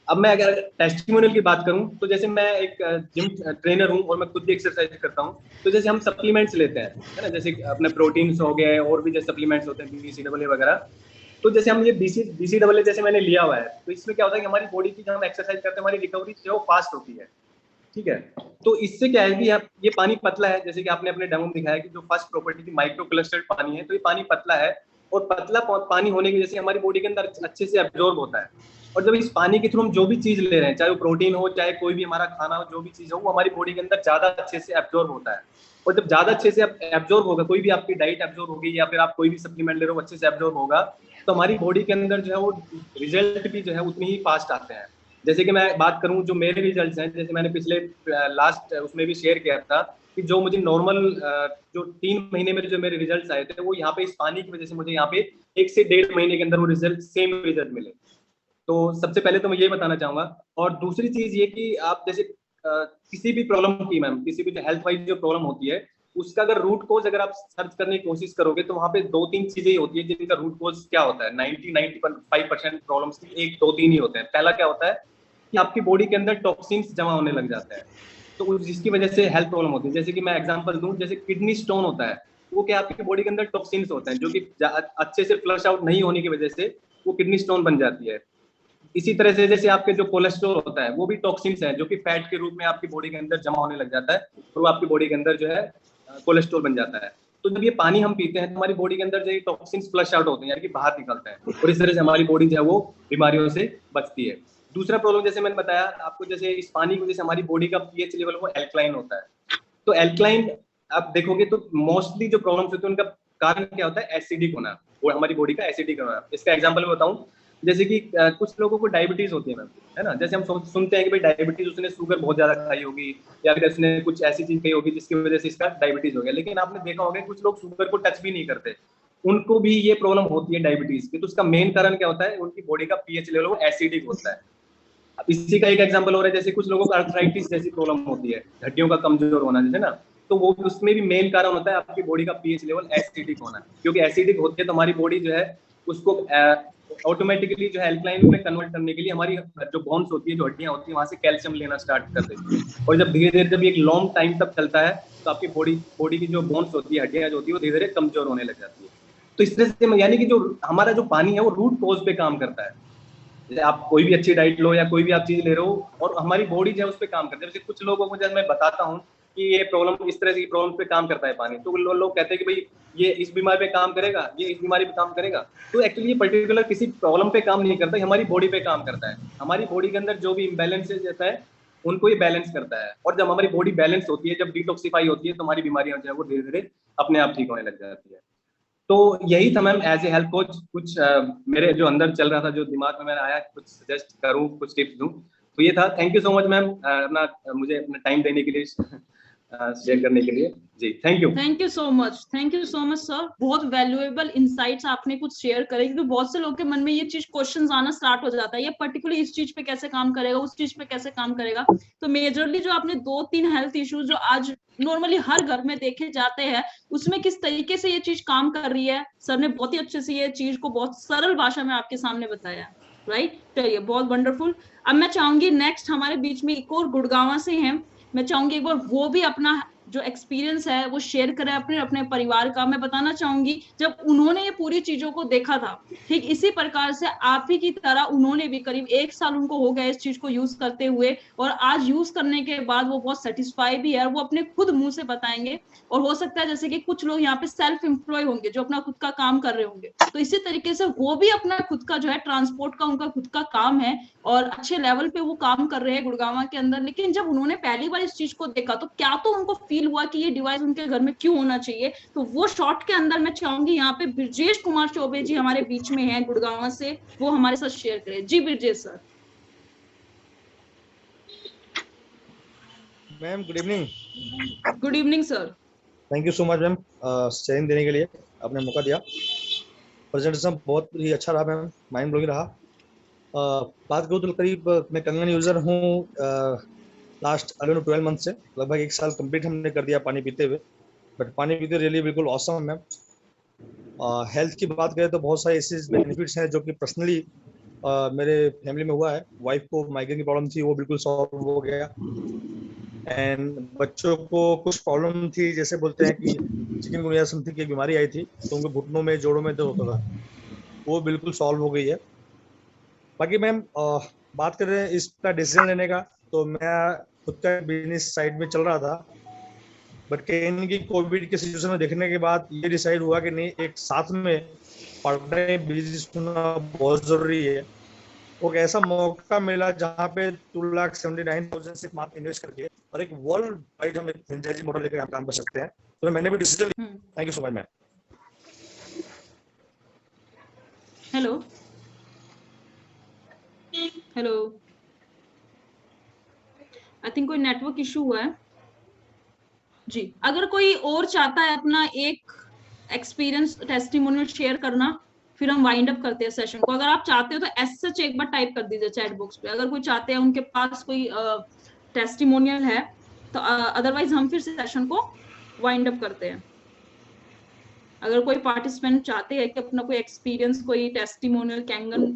अब मैं अगर टेस्टिमोनियल की बात करूं, तो जैसे मैं एक जिम ट्रेनर हूं और मैं खुद भी एक्सरसाइज करता हूं, तो जैसे हम सप्लीमेंट्स लेते हैं, है ना, जैसे अपने प्रोटीन्स हो गए और भी जैसे सप्लीमेंट्स होते हैं, BCAA वगैरह, तो जैसे हम ये BCAA जैसे मैंने लिया हुआ है, तो इसमें क्या होता है कि हमारी बॉडी की जब हम एक्सरसाइज करते हैं हमारी रिकवरी जो है वो फास्ट होती है, ठीक है। तो इससे क्या है कि आप ये पानी पतला है, जैसे कि आपने अपने डेमो में दिखाया कि जो फर्स्ट प्रॉपर्टी थी माइक्रो क्लस्टर्ड पानी है, तो ये पानी पतला है और पतला पानी होने की वजह से हमारी बॉडी के अंदर अच्छे से एब्जॉर्ब होता है। और जब इस पानी के थ्रू हम जो भी चीज ले रहे हैं, चाहे वो प्रोटीन हो, चाहे कोई भी हमारा खाना हो, जो भी चीज हो, वो हमारी बॉडी के अंदर ज्यादा अच्छे से एब्जॉर्ब होता है। और जब ज्यादा अच्छे से एब्जॉर्ब होगा, कोई भी आपकी डाइट एब्जॉर्ब होगी या फिर आप कोई भी सप्लीमेंट ले रहे हो अच्छे से एब्जॉर्ब होगा, तो हमारी बॉडी के अंदर जो है वो रिजल्ट भी जो है उतनी ही फास्ट आते हैं। जैसे कि मैं बात करूं जो मेरे रिजल्ट्स हैं, जैसे मैंने पिछले लास्ट उसमें भी शेयर किया था कि जो मुझे नॉर्मल जो 3 महीने में जो मेरे रिजल्ट्स आए थे, वो यहाँ पे इस पानी की वजह से मुझे यहाँ पे 1 से 1.5 महीने के अंदर वो रिजल्ट सेम रिजल्ट मिले। तो सबसे पहले तो मैं ये बताना चाहूंगा। और दूसरी चीज ये कि आप जैसे किसी भी प्रॉब्लम की, मैम किसी भी हेल्थ वाइज जो प्रॉब्लम होती है, उसका अगर रूट कोज अगर आप सर्च करने की कोशिश करोगे तो वहां पे 2-3 चीजें ही होती है जिनका रूट कोज क्या होता है। 90-95% प्रॉब्लम्स की 1-2-3 ही होते हैं। पहला क्या होता है कि आपकी बॉडी के अंदर टॉक्सिन्स जमा होने लग जाते हैं, तो जिसकी वजह से हेल्थ प्रॉब्लम होती है। जैसे कि मैं एग्जांपल दूं, जैसे किडनी स्टोन होता है, वो क्या आपकी बॉडी के अंदर टॉक्सिन्स होते हैं जो कि अच्छे से फ्लश आउट नहीं होने की वजह से वो किडनी स्टोन बन जाती है। इसी तरह से जैसे आपके जो कोलेस्ट्रॉल होता है वो भी टॉक्सिन्स है जो कि फैट के रूप में आपकी बॉडी के अंदर जमा होने लग जाता है और वो आपकी बॉडी के अंदर जो है कोलेस्ट्रॉल बन जाता है। तो जब ये पानी हम पीते हैं तो हमारी बॉडी के अंदर जो टॉक्सिन्स फ्लश आउट होते हैं, यानी कि बाहर निकलते हैं, और इस तरह से हमारी बॉडी जो है वो बीमारियों से बचती है। दूसरा प्रॉब्लम जैसे मैंने बताया आपको, जैसे इस पानी की वजह से हमारी बॉडी का पीएच लेवल वो एल्कलाइन होता है। तो एल्कलाइन आप देखोगे तो मोस्टली जो प्रॉब्लम्स होती है उनका कारण क्या होता है, एसिडिक होना, वो हमारी बॉडी का एसिडिक होना। इसका एग्जांपल मैं बताऊं, जैसे कि कुछ लोगों को डायबिटीज होती है मैम, है ना। जैसे हम सुनते हैं कि भाई डायबिटीज, उसने शुगर बहुत ज्यादा खाई होगी या फिर उसने कुछ ऐसी चीज खाई होगी जिसकी वजह से इसका डायबिटीज हो गया। लेकिन आपने देखा होगा कुछ लोग शुगर को टच भी नहीं करते, उनको भी ये प्रॉब्लम होती है डायबिटीज की। तो उसका मेन कारण क्या होता है, उनकी बॉडी का पीएच लेवल वो एसिडिक होता है। इसी का एक एग्जांपल हो रहा है, जैसे कुछ लोगों को आर्थराइटिस जैसी प्रॉब्लम होती है, हड्डियों का कमजोर होना, जैसे ना, तो वो उसमें भी मेन कारण होता है आपकी बॉडी का पीएच लेवल एसिडिक होना। क्योंकि एसिडिक होती है तो हमारी बॉडी जो है उसको ऑटोमेटिकली जो है एल्कलाइन में कन्वर्ट करने के लिए हमारी जो बोन्स होती है, जो हड्डियां होती है, वहां से कैल्शियम लेना स्टार्ट कर देती है। और जब धीरे धीरे जब एक लॉन्ग टाइम तक चलता है तो आपकी बॉडी की जो बोन्स होती है, हड्डियां जो होती है, वो धीरे धीरे कमजोर होने लग जाती है। तो इस तरह से यानी कि जो हमारा जो पानी है वो रूट कॉज पे काम करता है। जैसे आप कोई भी अच्छी डाइट लो या कोई भी आप चीज ले रहे हो और हमारी बॉडी जो है उस पर काम करती है। जैसे कुछ लोगों को जब मैं बताता हूँ कि ये प्रॉब्लम इस तरह की प्रॉब्लम पे काम करता है पानी, तो लोग कहते हैं कि भाई ये इस बीमारी पे काम करेगा, ये इस बीमारी पे काम करेगा। तो एक्चुअली ये पर्टिकुलर किसी प्रॉब्लम पे काम नहीं करता, हमारी बॉडी पे काम करता है। हमारी बॉडी के अंदर जो भी इम्बैलेंसेज रहता है उनको ये बैलेंस करता है। और जब हमारी बॉडी बैलेंस होती है, जब डिटॉक्सिफाई होती है, तो हमारी बीमारियां जो है वो धीरे धीरे अपने आप ठीक होने लग जाती है। तो यही था ma'am, as a health coach कुछ मेरे जो अंदर चल रहा था, जो दिमाग में मेरा आया, कुछ सजेस्ट करूं, कुछ टिप्स दूं, तो ये था। Thank you so much ma'am, अपना मुझे अपना टाइम देने के लिए, शेयर करने के लिए। जी thank you so much sir. बहुत वैल्यूएबल इंसाइट्स आपने कुछ शेयर करे, क्योंकि बहुत से लोग के मन में ये चीज क्वेश्चंस आना स्टार्ट हो जाता है, ये पर्टिकुलर इस चीज पे कैसे काम करेगा, उस चीज पे कैसे काम करेगा। तो मेजरली जो आपने 2-3 हेल्थ इश्यूज जो आज नॉर्मली हर घर में देखे जाते हैं, उसमें किस तरीके से ये चीज काम कर रही है, सर ने बहुत ही अच्छे से ये चीज को बहुत सरल भाषा में आपके सामने बताया, राइट। चलिए, बहुत वंडरफुल। अब मैं चाहूंगी नेक्स्ट हमारे बीच में एक और गुड़गांव से हैं, मैं चाहूंगी एक बार वो भी अपना जो एक्सपीरियंस है वो शेयर करें अपने परिवार का। मैं बताना चाहूंगी, जब उन्होंने ये पूरी चीजों को देखा था, ठीक इसी प्रकार से आप ही की तरह उन्होंने भी करीब 1 साल उनको हो गया इस चीज को यूज करते हुए, और आज यूज करने के बाद वो बहुत सेटिस्फाई भी है, वो अपने खुद मुंह से बताएंगे। और हो सकता है जैसे कि कुछ लोग यहाँ पे सेल्फ एम्प्लॉय होंगे जो अपना खुद का काम कर रहे होंगे, तो इसी तरीके से वो भी अपना खुद का जो है ट्रांसपोर्ट का उनका खुद का काम है और अच्छे लेवल पे वो काम कर रहे हैं गुड़गांव के अंदर। लेकिन जब उन्होंने पहली बार इस चीज को देखा तो क्या तो उनको फील हुआ कि ये डिवाइस उनके घर में क्यों होना चाहिए। तो वो शॉर्ट के अंदर मैं चाहूंगी यहाँ पे ब्रिजेश कुमार चौबे जी हमारे बीच में हैं गुड़गांव से, वो हमारे साथ शेयर करें। जी Brijesh sir.
Ma'am good evening.
Good evening sir.
Thank you so much ma'am sharing देने के लिए, आपने मौका दिया। प्रेजेंटेशन बहुत ही अच्छा रहा मैम, माइंड ब्लोइंग रहा। बात करूँ तो करीब मैं कंगन यूजर हूँ लास्ट 11 to 12 मंथ से, लगभग 1 साल कंप्लीट हमने कर दिया पानी पीते हुए। बट पानी पीते रियली बिल्कुल ऑसम मैम। हेल्थ की बात करें तो बहुत सारे ऐसे बेनिफिट्स हैं जो कि पर्सनली मेरे फैमिली में हुआ है। वाइफ को माइग्रेन की प्रॉब्लम थी, वो बिल्कुल सॉल्व हो गया। एंड बच्चों को कुछ प्रॉब्लम थी, जैसे बोलते हैं कि चिकनगुनिया समथिंग की बीमारी आई थी, तो उनको घुटनों में जोड़ों में दर्द होता था। वो बिल्कुल सॉल्व हो गई है। बाकी मैम बात कर रहे हैं इसका डिसीजन लेने का, तो मैं खुद का बिजनेस साइड में चल रहा था, बट कहीं की कोविड के सिचुएशन में देखने के बाद ये डिसाइड हुआ कि नहीं, एक साथ में पार्ट टाइम बिजनेस होना बहुत जरूरी है। वो एक ऐसा मौका मिला जहाँ पे 2,79,000 से मात्र इन्वेस्ट करके और एक वर्ल्ड वाइड हम एक फ्रेंचाइजी मॉडल लेकर काम कर सकते हैं। तो मैंने भी डिसीजन लिया। Thank you so much ma'am.
Hello hello, I think कोई नेटवर्क इशू हुआ है जी। अगर कोई और चाहता है अपना एक एक्सपीरियंस टेस्टिमोनियल शेयर करना, फिर हम वाइंड अप करते हैं सेशन को। अगर आप चाहते हो तो एस सच एक बार टाइप कर दीजिए चैट बॉक्स पे, अगर कोई चाहते हैं, उनके पास कोई टेस्टिमोनियल है तो। अदरवाइज हम फिर सेशन को वाइंड अप करते हैं। अगर कोई पार्टिसिपेंट चाहते हैं कि अपना कोई एक्सपीरियंस, कोई टेस्टिमोनियल कैंगन